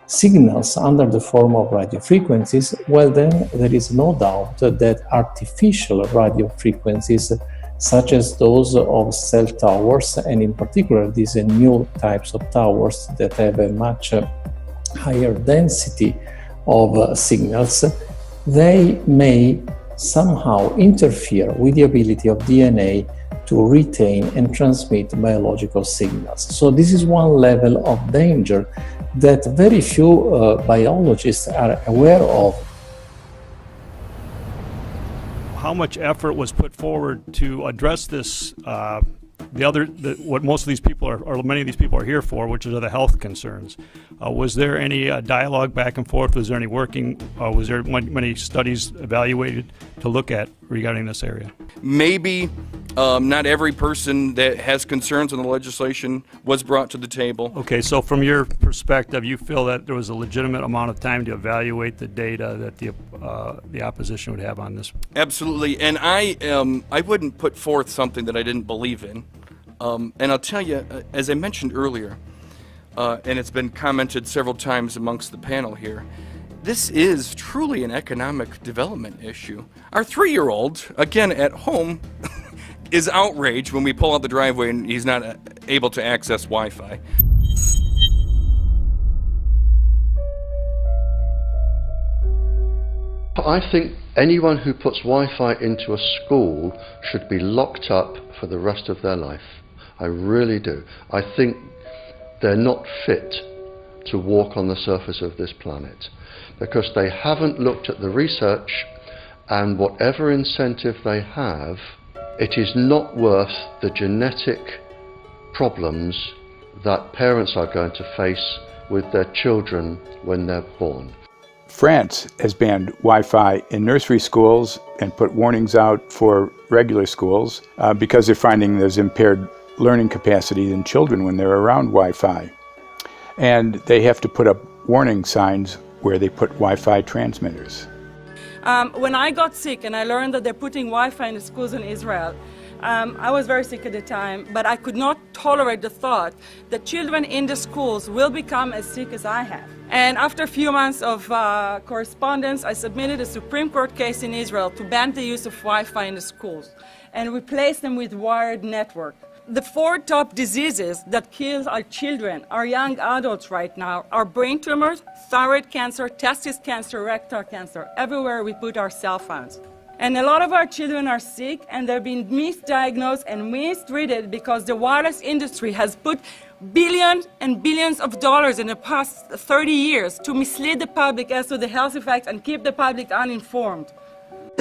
signals under the form of radio frequencies. Well, then there is no doubt that artificial radio frequencies, such as those of cell towers, and in particular these new types of towers that have a much higher density of signals, they may somehow interfere with the ability of DNA to retain and transmit biological signals. So this is one level of danger that very few biologists are aware of. How much effort was put forward to address this, what most of these people are, or many of these people are here for, which are the health concerns? Was there any dialogue back and forth? Was there any working? Was there many studies evaluated to look at regarding this area? Maybe not every person that has concerns on the legislation was brought to the table. Okay, so from your perspective, you feel that there was a legitimate amount of time to evaluate the data that the opposition would have on this? Absolutely, and I wouldn't put forth something that I didn't believe in. And I'll tell you, as I mentioned earlier, and it's been commented several times amongst the panel here, this is truly an economic development issue. Our 3-year-old, again at home, is outraged when we pull out the driveway and he's not able to access Wi-Fi. I think anyone who puts Wi-Fi into a school should be locked up for the rest of their life. I really do. I think they're not fit to walk on the surface of this planet because they haven't looked at the research, and whatever incentive they have, it is not worth the genetic problems that parents are going to face with their children when they're born. France has banned Wi-Fi in nursery schools and put warnings out for regular schools because they're finding there's impaired learning capacity in children when they're around Wi-Fi. And they have to put up warning signs where they put Wi-Fi transmitters. When I got sick and I learned that they're putting Wi-Fi in the schools in Israel, I was very sick at the time, but I could not tolerate the thought that children in the schools will become as sick as I have. And after a few months of correspondence, I submitted a Supreme Court case in Israel to ban the use of Wi-Fi in the schools and replace them with wired network. The 4 top diseases that kill our children, our young adults right now, are brain tumors, thyroid cancer, testis cancer, rectal cancer, everywhere we put our cell phones. And a lot of our children are sick and they're being misdiagnosed and mistreated because the wireless industry has put billions and billions of dollars in the past 30 years to mislead the public as to the health effects and keep the public uninformed.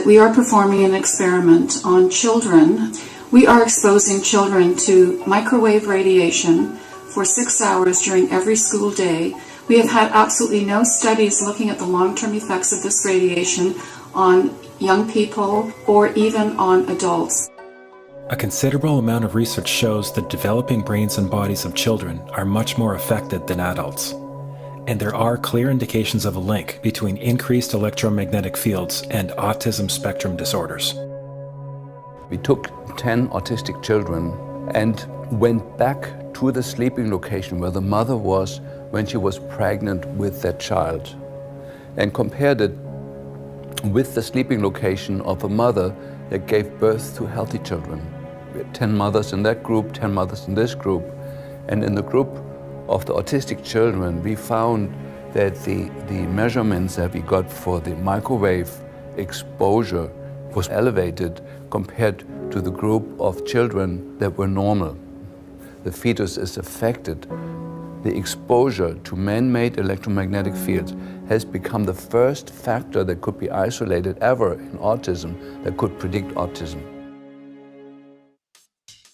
We are performing an experiment on children. We are exposing children to microwave radiation for 6 hours during every school day. We have had absolutely no studies looking at the long-term effects of this radiation on young people or even on adults. A considerable amount of research shows that developing brains and bodies of children are much more affected than adults. And there are clear indications of a link between increased electromagnetic fields and autism spectrum disorders. We took 10 autistic children and went back to the sleeping location where the mother was when she was pregnant with that child and compared it with the sleeping location of a mother that gave birth to healthy children. We had 10 mothers in that group, 10 mothers in this group, and in the group of the autistic children, we found that the measurements that we got for the microwave exposure was elevated compared to the group of children that were normal. The fetus is affected. The exposure to man-made electromagnetic fields has become the first factor that could be isolated ever in autism that could predict autism.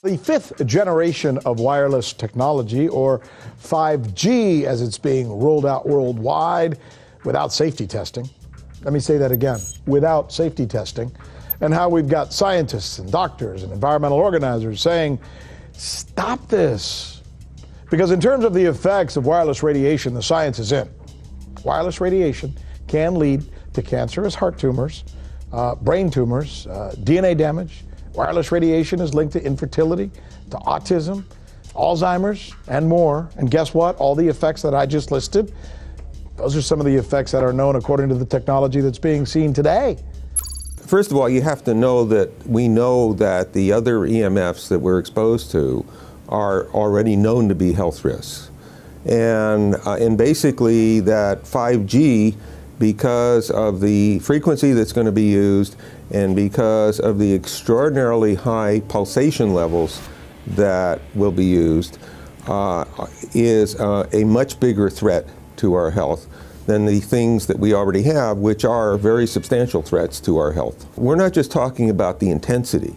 The fifth generation of wireless technology, or 5G as it's being rolled out worldwide without safety testing. Let me say that again, without safety testing. And how we've got scientists and doctors and environmental organizers saying, stop this. Because in terms of the effects of wireless radiation, the science is in. Wireless radiation can lead to cancerous heart tumors, brain tumors, DNA damage. Wireless radiation is linked to infertility, to autism, Alzheimer's, and more. And guess what? All the effects that I just listed, those are some of the effects that are known according to the technology that's being seen today. First of all, you have to know that we know that the other EMFs that we're exposed to are already known to be health risks. And basically that 5G, because of the frequency that's going to be used and because of the extraordinarily high pulsation levels that will be used, is a much bigger threat to our health than the things that we already have, which are very substantial threats to our health. We're not just talking about the intensity.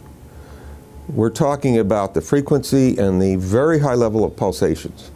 We're talking about the frequency and the very high level of pulsations.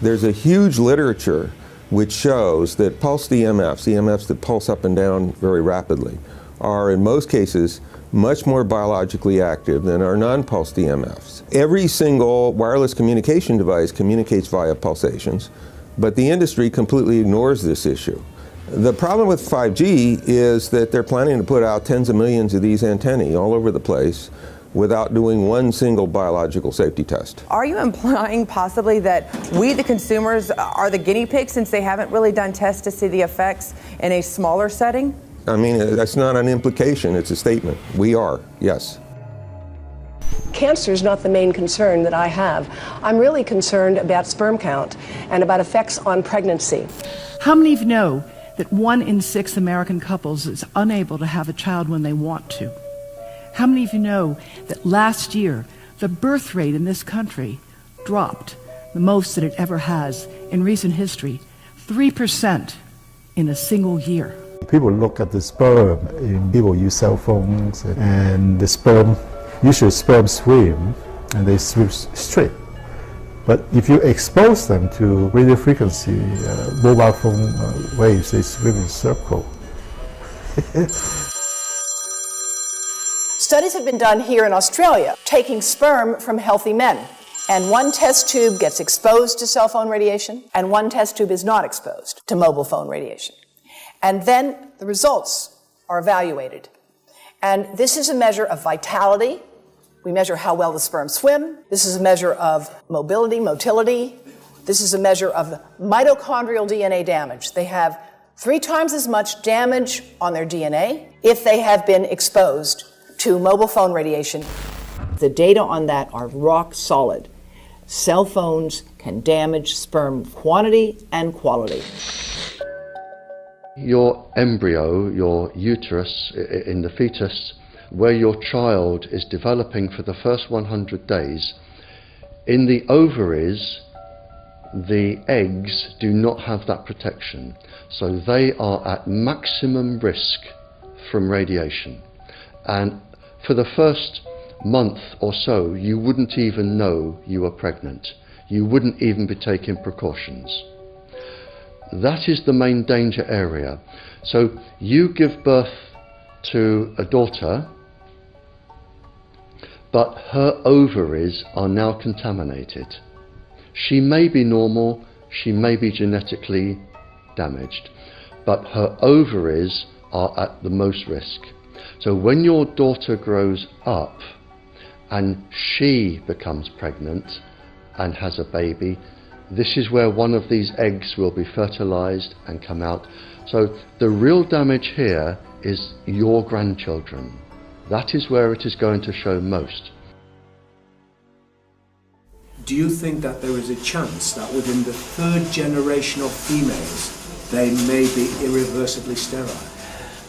There's a huge literature which shows that pulsed EMFs, EMFs that pulse up and down very rapidly, are in most cases much more biologically active than our non-pulsed EMFs. Every single wireless communication device communicates via pulsations, but the industry completely ignores this issue. The problem with 5G is that they're planning to put out tens of millions of these antennae all over the place without doing one single biological safety test. Are you implying possibly that we, the consumers, are the guinea pigs since they haven't really done tests to see the effects in a smaller setting? I mean, that's not an implication, it's a statement. We are, yes. Cancer is not the main concern that I have. I'm really concerned about sperm count and about effects on pregnancy. How many of you know that 1 in 6 American couples is unable to have a child when they want to? How many of you know that last year the birth rate in this country dropped the most that it ever has in recent history, 3% in a single year? People look at the sperm, and people use cell phones, and the sperm, usually sperm swim, and they swim straight. But if you expose them to radio frequency, mobile phone waves, they swim in circle. Studies have been done here in Australia, taking sperm from healthy men. And one test tube gets exposed to cell phone radiation, and one test tube is not exposed to mobile phone radiation. And then the results are evaluated. And this is a measure of vitality. We measure how well the sperm swim. This is a measure of motility. This is a measure of mitochondrial DNA damage. They have 3 times as much damage on their DNA if they have been exposed to mobile phone radiation. The data on that are rock solid. Cell phones can damage sperm quantity and quality. Your embryo, your uterus in the fetus, where your child is developing for the first 100 days, in the ovaries, the eggs do not have that protection. So they are at maximum risk from radiation. And for the first month or so, you wouldn't even know you were pregnant. You wouldn't even be taking precautions. That is the main danger area. So you give birth to a daughter, but her ovaries are now contaminated. She may be normal, she may be genetically damaged, but her ovaries are at the most risk. So when your daughter grows up and she becomes pregnant and has a baby, this is where one of these eggs will be fertilized and come out. So the real damage here is your grandchildren. That is where it is going to show most. Do you think that there is a chance that within the third generation of females, they may be irreversibly sterile?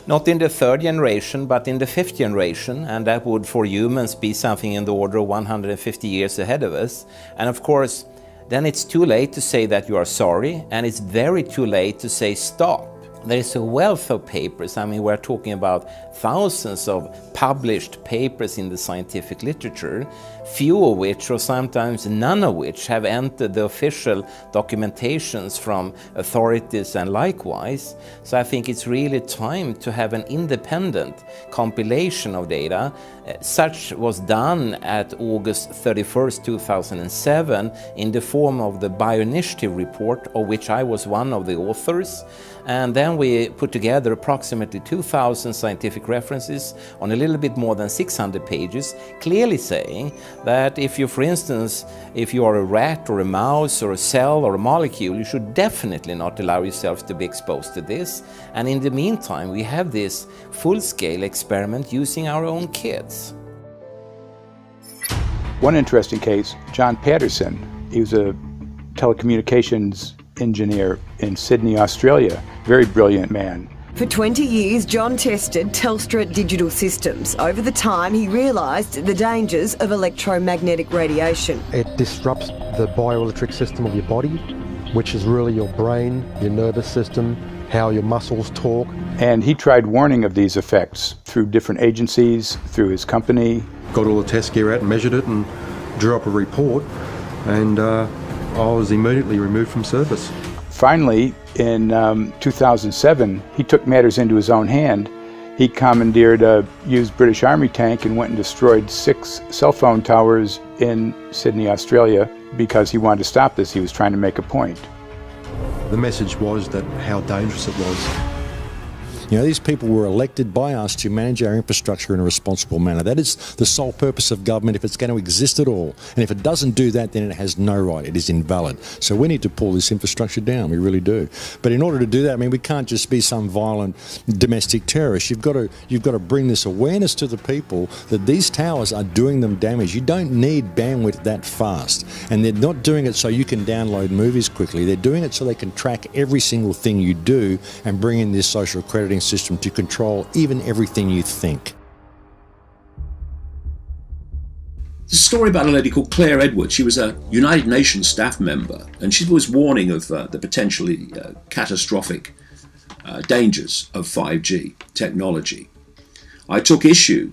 Not in the third generation, but in the fifth generation, and that would for humans be something in the order of 150 years ahead of us. And of course, then it's too late to say that you are sorry, and it's very too late to say stop. There is a wealth of papers. I mean, we're talking about thousands of published papers in the scientific literature, few of which, or sometimes none of which, have entered the official documentations from authorities and likewise. So I think it's really time to have an independent compilation of data. Such was done at August 31st, 2007 in the form of the Bioinitiative report, of which I was one of the authors. And then we put together approximately 2,000 scientific references on a little bit more than 600 pages, clearly saying that if you, for instance, if you are a rat or a mouse or a cell or a molecule, you should definitely not allow yourself to be exposed to this. And in the meantime, we have this full-scale experiment using our own kids. One interesting case, John Patterson, he was a telecommunications engineer in Sydney, Australia. Very brilliant man. For 20 years, John tested Telstra digital systems. Over the time, he realised the dangers of electromagnetic radiation. It disrupts the bioelectric system of your body, which is really your brain, your nervous system, how your muscles talk. And he tried warning of these effects through different agencies, through his company. Got all the test gear out and measured it and drew up a report, and I was immediately removed from service. Finally, in 2007, he took matters into his own hand. He commandeered a used British Army tank and went and destroyed 6 cell phone towers in Sydney, Australia, because he wanted to stop this. He was trying to make a point. The message was that how dangerous it was. You know, these people were elected by us to manage our infrastructure in a responsible manner. That is the sole purpose of government if it's going to exist at all. And if it doesn't do that, then it has no right. It is invalid. So we need to pull this infrastructure down. We really do. But in order to do that, I mean, we can't just be some violent domestic terrorist. You've got to bring this awareness to the people that these towers are doing them damage. You don't need bandwidth that fast. And they're not doing it so you can download movies quickly. They're doing it so they can track every single thing you do and bring in this social crediting system to control even everything you think. There's a story about a lady called Claire Edwards. She was a United Nations staff member, and she was warning of the potentially catastrophic dangers of 5G technology. I took the issue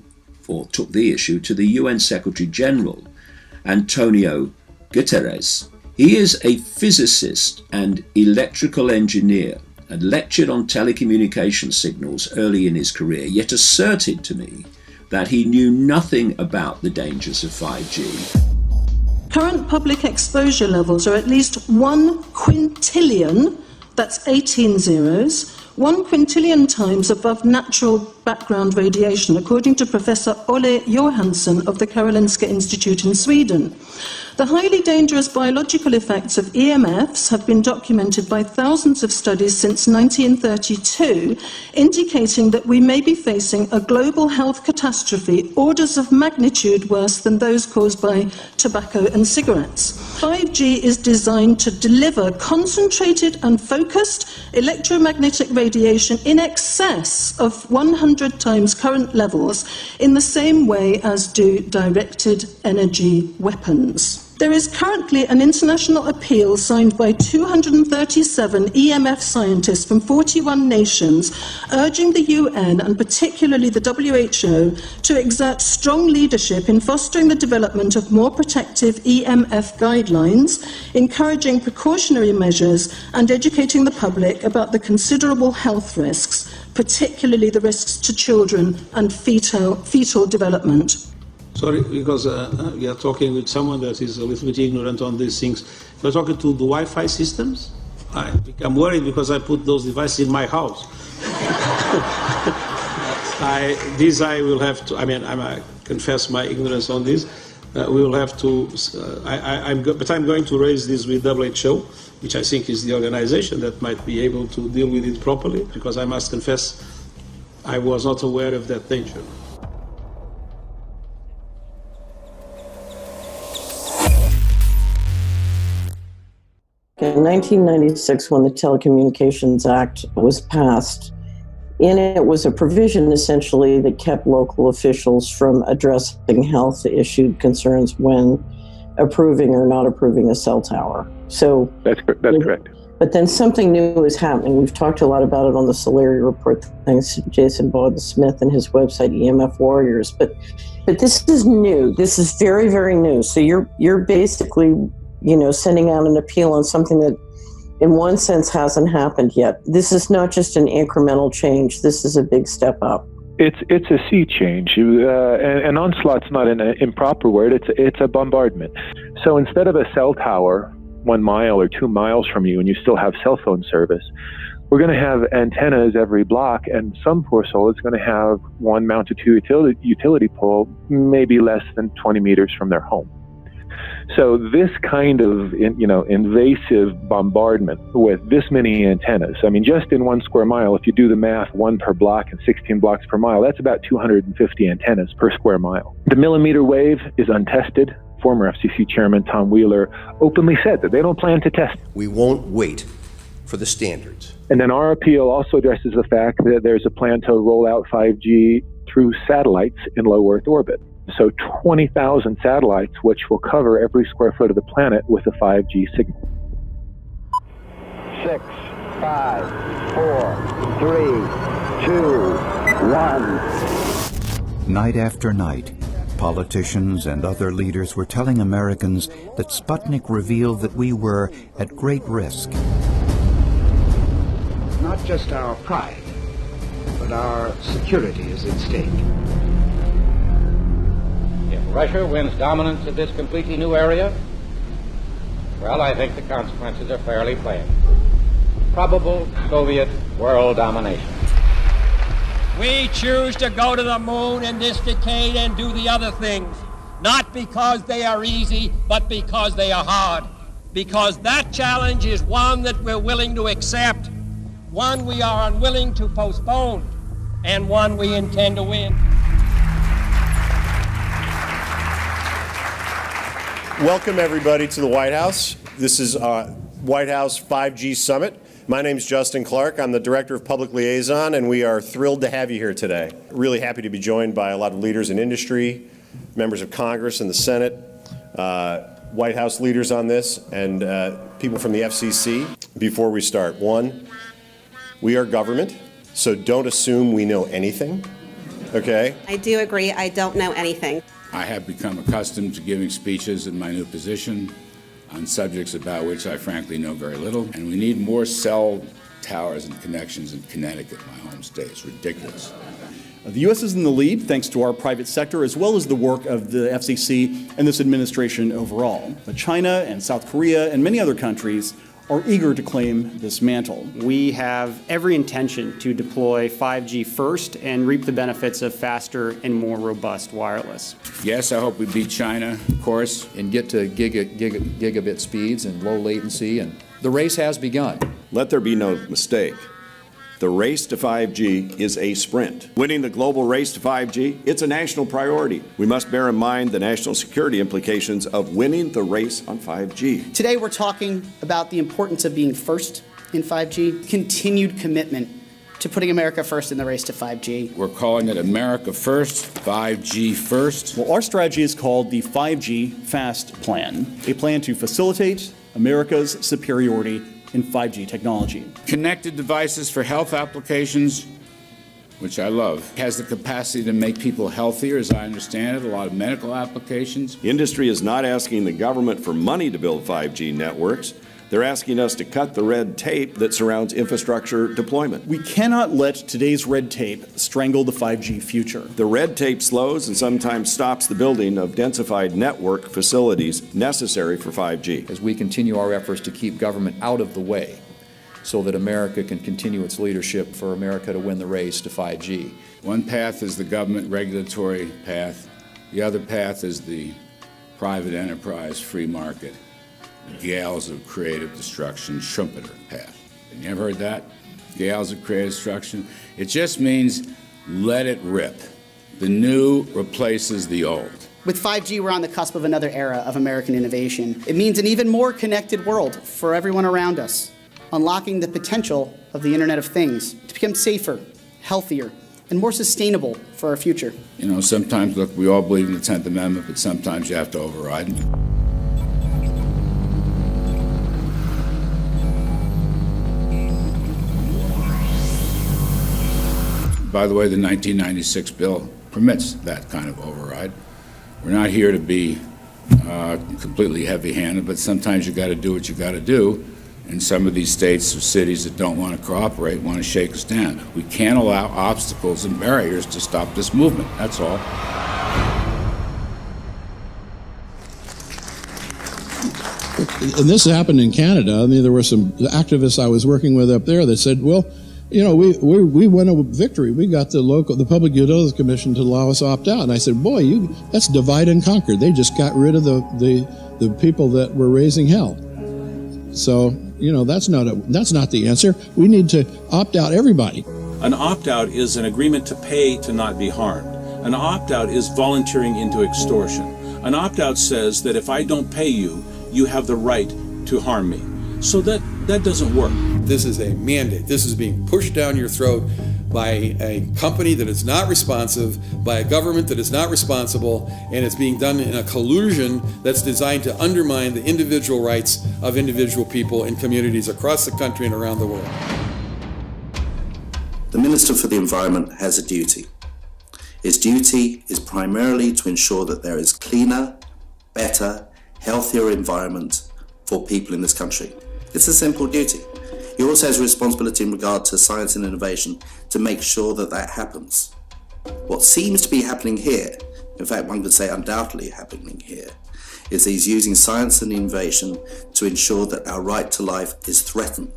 to the UN Secretary General, Antonio Guterres. He is a physicist and electrical engineer, and lectured on telecommunication signals early in his career, yet asserted to me that he knew nothing about the dangers of 5G. Current public exposure levels are at least 1 quintillion, that's 18 zeros, 1 quintillion times above natural background radiation, according to Professor Olle Johansson of the Karolinska Institute in Sweden. The highly dangerous biological effects of EMFs have been documented by thousands of studies since 1932, indicating that we may be facing a global health catastrophe orders of magnitude worse than those caused by tobacco and cigarettes. 5G is designed to deliver concentrated and focused electromagnetic radiation in excess of 100 times current levels in the same way as do directed energy weapons. There is currently an international appeal signed by 237 EMF scientists from 41 nations, urging the UN and particularly the WHO to exert strong leadership in fostering the development of more protective EMF guidelines, encouraging precautionary measures and educating the public about the considerable health risks, particularly the risks to children and fetal development. Sorry, because we are talking with someone that is a little bit ignorant on these things. You're talking to the Wi-Fi systems? I become worried because I put those devices in my house. I will have to, I confess my ignorance on this. We will have to, but I'm going to raise this with WHO, which I think is the organization that might be able to deal with it properly, because I must confess I was not aware of that danger. In 1996, when the Telecommunications Act was passed, in it was a provision essentially that kept local officials from addressing health issue concerns when approving or not approving a cell tower. So that's correct. But then something new is happening. We've talked a lot about it on the Solari report, thanks to Jason Bogdan-Smith and his website EMF Warriors. But this is new. This is very, very new. So you're basically, sending out an appeal on something that in one sense hasn't happened yet. This is not just an incremental change. This is a big step up. It's a sea change. An onslaught's not an improper word. It's a bombardment. So instead of a cell tower 1 mile or 2 miles from you and you still have cell phone service, we're going to have antennas every block, and some poor soul is going to have one mounted to a utility pole maybe less than 20 meters from their home. So this kind of, invasive bombardment with this many antennas, just in 1 square mile, if you do the math, 1 per block and 16 blocks per mile, that's about 250 antennas per square mile. The millimeter wave is untested. Former FCC Chairman Tom Wheeler openly said that they don't plan to test. We won't wait for the standards. And then our appeal also addresses the fact that there's a plan to roll out 5G through satellites in low Earth orbit. So 20,000 satellites, which will cover every square foot of the planet with a 5G signal. 6, 5, 4, 3, 2, 1. Night after night, politicians and other leaders were telling Americans that Sputnik revealed that we were at great risk. Not just our pride, but our security is at stake. If Russia wins dominance of this completely new area, well, I think the consequences are fairly plain. Probable Soviet world domination. We choose to go to the moon in this decade and do the other things, not because they are easy, but because they are hard. Because that challenge is one that we're willing to accept, one we are unwilling to postpone, and one we intend to win. Welcome, everybody, to the White House. This is White House 5G Summit. My name is Justin Clark. I'm the Director of Public Liaison, and we are thrilled to have you here today. Really happy to be joined by a lot of leaders in industry, members of Congress and the Senate, White House leaders on this, and people from the FCC. Before we start, one, we are government, so don't assume we know anything, okay? I do agree, I don't know anything. I have become accustomed to giving speeches in my new position on subjects about which I frankly know very little, and we need more cell towers and connections in Connecticut, my home state. It's ridiculous. The U.S. is in the lead thanks to our private sector as well as the work of the FCC and this administration overall. But China and South Korea and many other countries are eager to claim this mantle. We have every intention to deploy 5G first and reap the benefits of faster and more robust wireless. Yes, I hope we beat China, of course. And get to gigabit speeds and low latency, and the race has begun. Let there be no mistake. The race to 5G is a sprint. Winning the global race to 5G, it's a national priority. We must bear in mind the national security implications of winning the race on 5G. Today we're talking about the importance of being first in 5G, continued commitment to putting America first in the race to 5G. We're calling it America First, 5G First. Well, our strategy is called the 5G Fast Plan, a plan to facilitate America's superiority in 5G technology. Connected devices for health applications, which I love, has the capacity to make people healthier, as I understand it, a lot of medical applications. Industry is not asking the government for money to build 5G networks. They're asking us to cut the red tape that surrounds infrastructure deployment. We cannot let today's red tape strangle the 5G future. The red tape slows and sometimes stops the building of densified network facilities necessary for 5G. As we continue our efforts to keep government out of the way so that America can continue its leadership for America to win the race to 5G. One path is the government regulatory path. The other path is the private enterprise free market, the gales of creative destruction Schumpeter path. Have you ever heard that? Gales of creative destruction? It just means let it rip. The new replaces the old. With 5G, we're on the cusp of another era of American innovation. It means an even more connected world for everyone around us, unlocking the potential of the Internet of Things to become safer, healthier, and more sustainable for our future. You know, sometimes, look, we all believe in the 10th Amendment, but sometimes you have to override it. By the way, the 1996 bill permits that kind of override. We're not here to be completely heavy-handed, but sometimes you got to do what you got to do. And some of these states or cities that don't want to cooperate want to shake us down. We can't allow obstacles and barriers to stop this movement. That's all. And this happened in Canada. I mean, there were some activists I was working with up there that said, well, you know, we won a victory. We got the Public Utilities Commission to allow us to opt out. And I said, boy, that's divide and conquer. They just got rid of the people that were raising hell. So, you know, that's not the answer. We need to opt out everybody. An opt-out is an agreement to pay to not be harmed. An opt-out is volunteering into extortion. An opt-out says that if I don't pay you, you have the right to harm me. So that doesn't work. This is a mandate. This is being pushed down your throat by a company that is not responsive, by a government that is not responsible, and it's being done in a collusion that's designed to undermine the individual rights of individual people in communities across the country and around the world. The Minister for the Environment has a duty. His duty is primarily to ensure that there is cleaner, better, healthier environment for people in this country. It's a simple duty. He also has a responsibility in regard to science and innovation to make sure that that happens. What seems to be happening here, in fact one could say undoubtedly happening here, is he's using science and innovation to ensure that our right to life is threatened.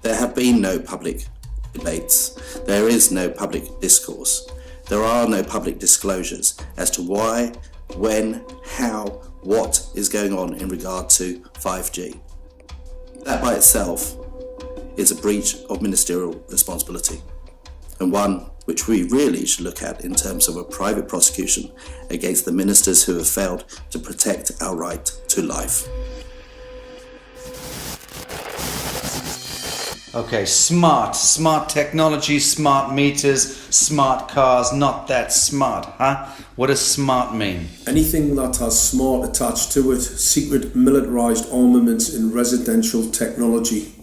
There have been no public debates. There is no public discourse. There are no public disclosures as to why, when, how, what is going on in regard to 5G. That by itself is a breach of ministerial responsibility, and one which we really should look at in terms of a private prosecution against the ministers who have failed to protect our right to life. Okay, smart technology, smart meters, smart cars, not that smart, huh? What does smart mean? Anything that has smart attached to it, secret militarised armaments in residential technology.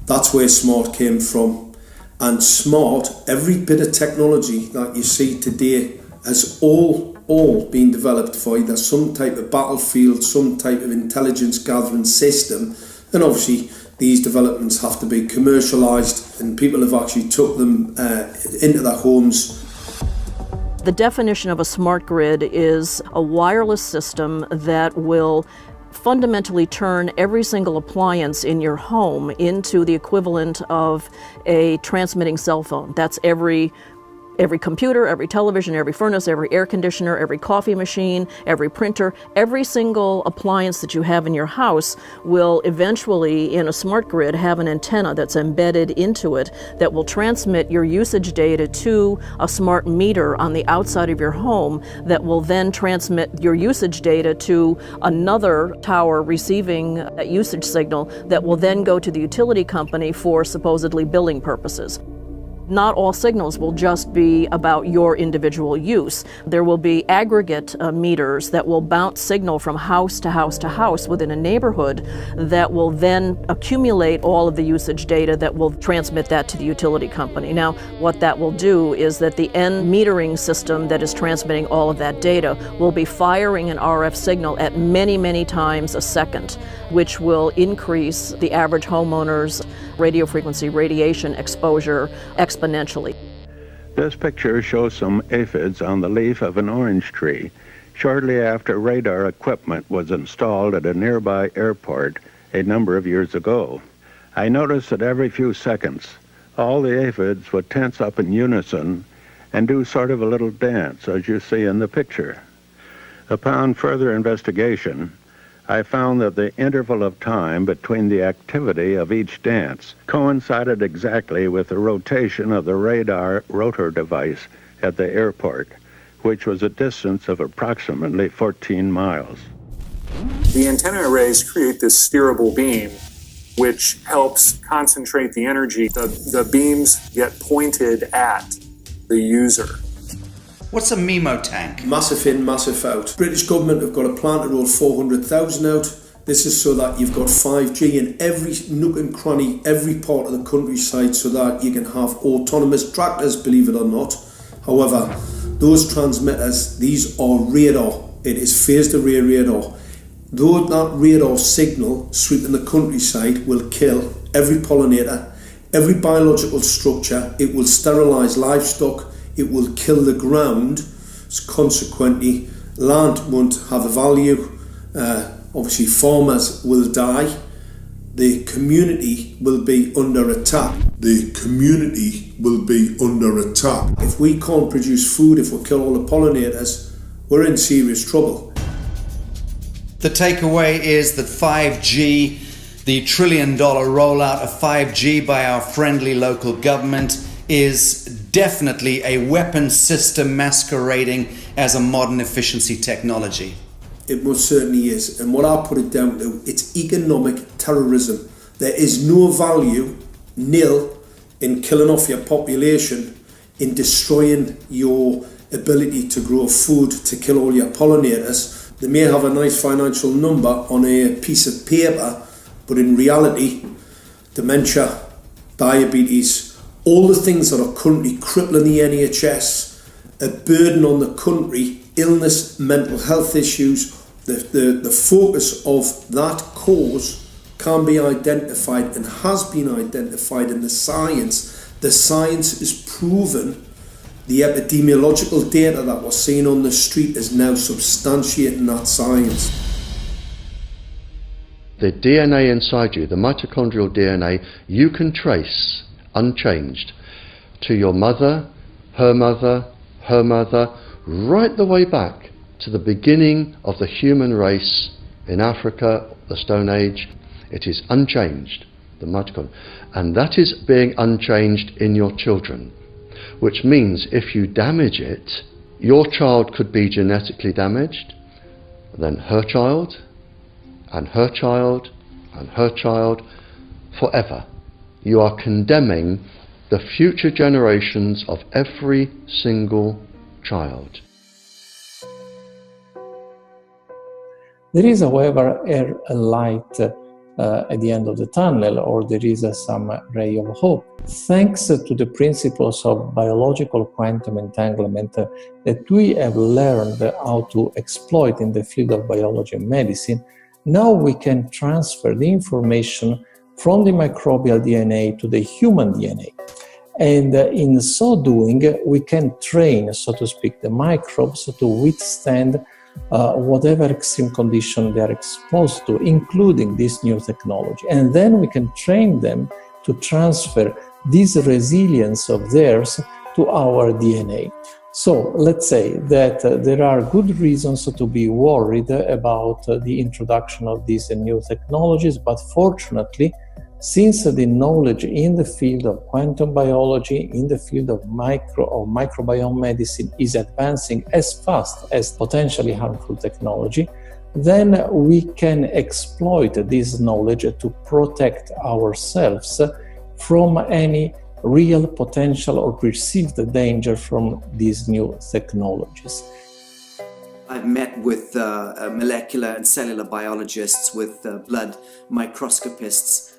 That's where smart came from. And smart, every bit of technology that you see today has all been developed for either some type of battlefield, some type of intelligence gathering system, and obviously these developments have to be commercialised, and people have actually took them into their homes. The definition of a smart grid is a wireless system that will fundamentally turn every single appliance in your home into the equivalent of a transmitting cell phone. That's every computer, every television, every furnace, every air conditioner, every coffee machine, every printer, every single appliance that you have in your house will eventually, in a smart grid, have an antenna that's embedded into it that will transmit your usage data to a smart meter on the outside of your home that will then transmit your usage data to another tower receiving that usage signal that will then go to the utility company for supposedly billing purposes. Not all signals will just be about your individual use. There will be aggregate meters that will bounce signal from house to house to house within a neighborhood that will then accumulate all of the usage data that will transmit that to the utility company. Now, what that will do is that the end metering system that is transmitting all of that data will be firing an RF signal at many, many times a second, which will increase the average homeowner's radio frequency radiation exposure exponentially. This picture shows some aphids on the leaf of an orange tree shortly after radar equipment was installed at a nearby airport a number of years ago. I noticed that every few seconds, all the aphids would tense up in unison and do sort of a little dance, as you see in the picture. Upon further investigation, I found that the interval of time between the activity of each dance coincided exactly with the rotation of the radar rotor device at the airport, which was a distance of approximately 14 miles. The antenna arrays create this steerable beam, which helps concentrate the energy. The beams get pointed at the user. What's a MIMO tank? Massive in, massive out. British government have got a plan to roll 400,000 out. This is so that you've got 5G in every nook and cranny, every part of the countryside, so that you can have autonomous tractors, believe it or not. However, those transmitters, these are radar. It is phased array radar. Though that radar signal sweeping the countryside will kill every pollinator, every biological structure, it will sterilise livestock, it will kill the ground, consequently land won't have a value, obviously farmers will die, the community will be under attack. The community will be under attack. If we can't produce food, if we kill all the pollinators, we're in serious trouble. The takeaway is that 5G, the $1 trillion rollout of 5G by our friendly local government, is definitely a weapon system masquerading as a modern efficiency technology. It most certainly is, and what I put it down to, it's economic terrorism. There is no value, nil, in killing off your population, in destroying your ability to grow food, to kill all your pollinators. They may have a nice financial number on a piece of paper, but in reality, dementia, diabetes, all the things that are currently crippling the NHS, a burden on the country, illness, mental health issues, the focus of that cause can be identified and has been identified in the science. The science is proven. The epidemiological data that we're seeing on the street is now substantiating that science. The DNA inside you, the mitochondrial DNA, you can trace unchanged to your mother, her mother, her mother, right the way back to the beginning of the human race in Africa, the Stone Age. It is unchanged, the mitochondria, and that is being unchanged in your children, which means if you damage it, your child could be genetically damaged, then her child, and her child, and her child, forever. You are condemning the future generations of every single child. There is, however, a light at the end of the tunnel, or there is some ray of hope. Thanks to the principles of biological quantum entanglement that we have learned how to exploit in the field of biology and medicine, now we can transfer the information from the microbial DNA to the human DNA. And in so doing, we can train, so to speak, the microbes to withstand whatever extreme condition they are exposed to, including this new technology. And then we can train them to transfer this resilience of theirs to our DNA. So let's say that there are good reasons to be worried about the introduction of these new technologies, but fortunately, since the knowledge in the field of quantum biology, in the field of microbiome medicine is advancing as fast as potentially harmful technology, then we can exploit this knowledge to protect ourselves from any real potential or perceived danger from these new technologies. I've met with molecular and cellular biologists, with blood microscopists,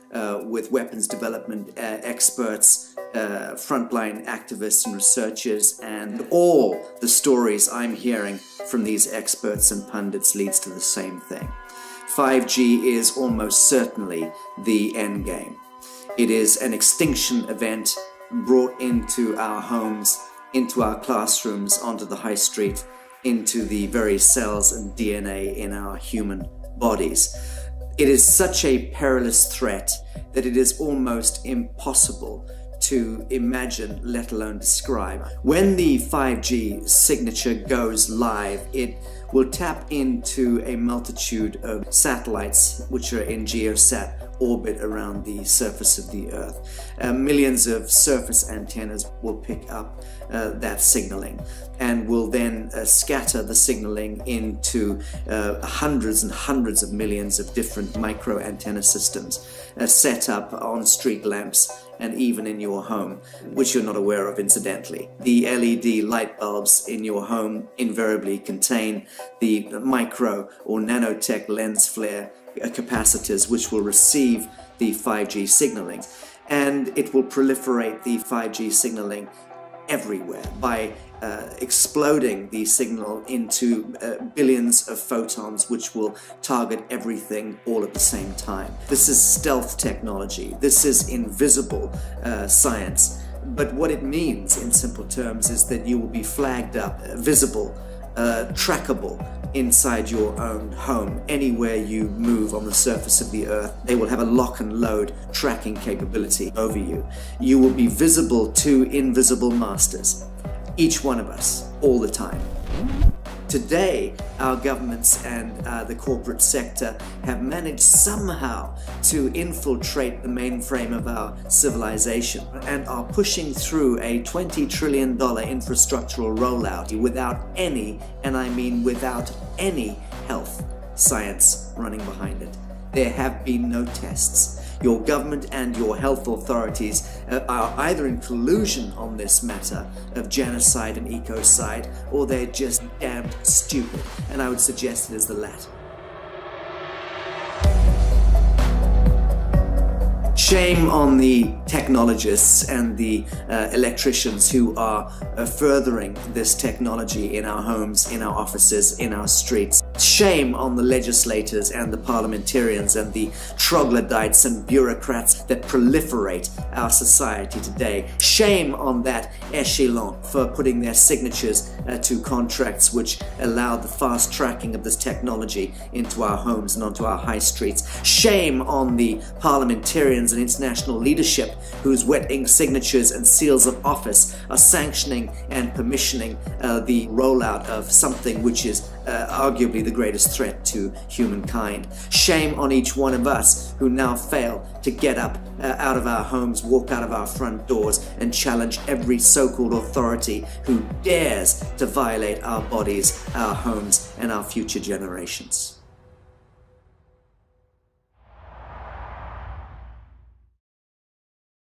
with weapons development experts, frontline activists and researchers, and all the stories I'm hearing from these experts and pundits leads to the same thing. 5G is almost certainly the end game. It is an extinction event brought into our homes, into our classrooms, onto the high street, into the very cells and DNA in our human bodies. It is such a perilous threat that it is almost impossible to imagine, let alone describe. When the 5G signature goes live, it will tap into a multitude of satellites which are in geosat orbit around the surface of the Earth. Millions of surface antennas will pick up that signaling and will then scatter the signaling into hundreds and hundreds of millions of different micro antenna systems set up on street lamps and even in your home, which you're not aware of incidentally. The LED light bulbs in your home invariably contain the micro or nanotech lens flare capacitors which will receive the 5G signaling, and it will proliferate the 5G signaling everywhere by exploding the signal into billions of photons which will target everything all at the same time. This is stealth technology. This is invisible science. But what it means in simple terms is that you will be flagged up, visible, trackable inside your own home. Anywhere you move on the surface of the Earth, they will have a lock and load tracking capability over you. You will be visible to invisible masters, each one of us, all the time. Today, our governments and the corporate sector have managed somehow to infiltrate the mainframe of our civilization and are pushing through a $20 trillion infrastructural rollout without any, and I mean without any, health science running behind it. There have been no tests. Your government and your health authorities are either in collusion on this matter of genocide and ecocide, or they're just damned stupid, and I would suggest it is the latter. Shame on the technologists and the electricians who are furthering this technology in our homes, in our offices, in our streets. Shame on the legislators and the parliamentarians and the troglodytes and bureaucrats that proliferate our society today. Shame on that echelon for putting their signatures to contracts which allow the fast tracking of this technology into our homes and onto our high streets. Shame on the parliamentarians and international leadership whose wet ink signatures and seals of office are sanctioning and permissioning the rollout of something which is arguably the greatest threat to humankind. Shame on each one of us who now fail to get up out of our homes, walk out of our front doors, and challenge every so-called authority who dares to violate our bodies, our homes, and our future generations.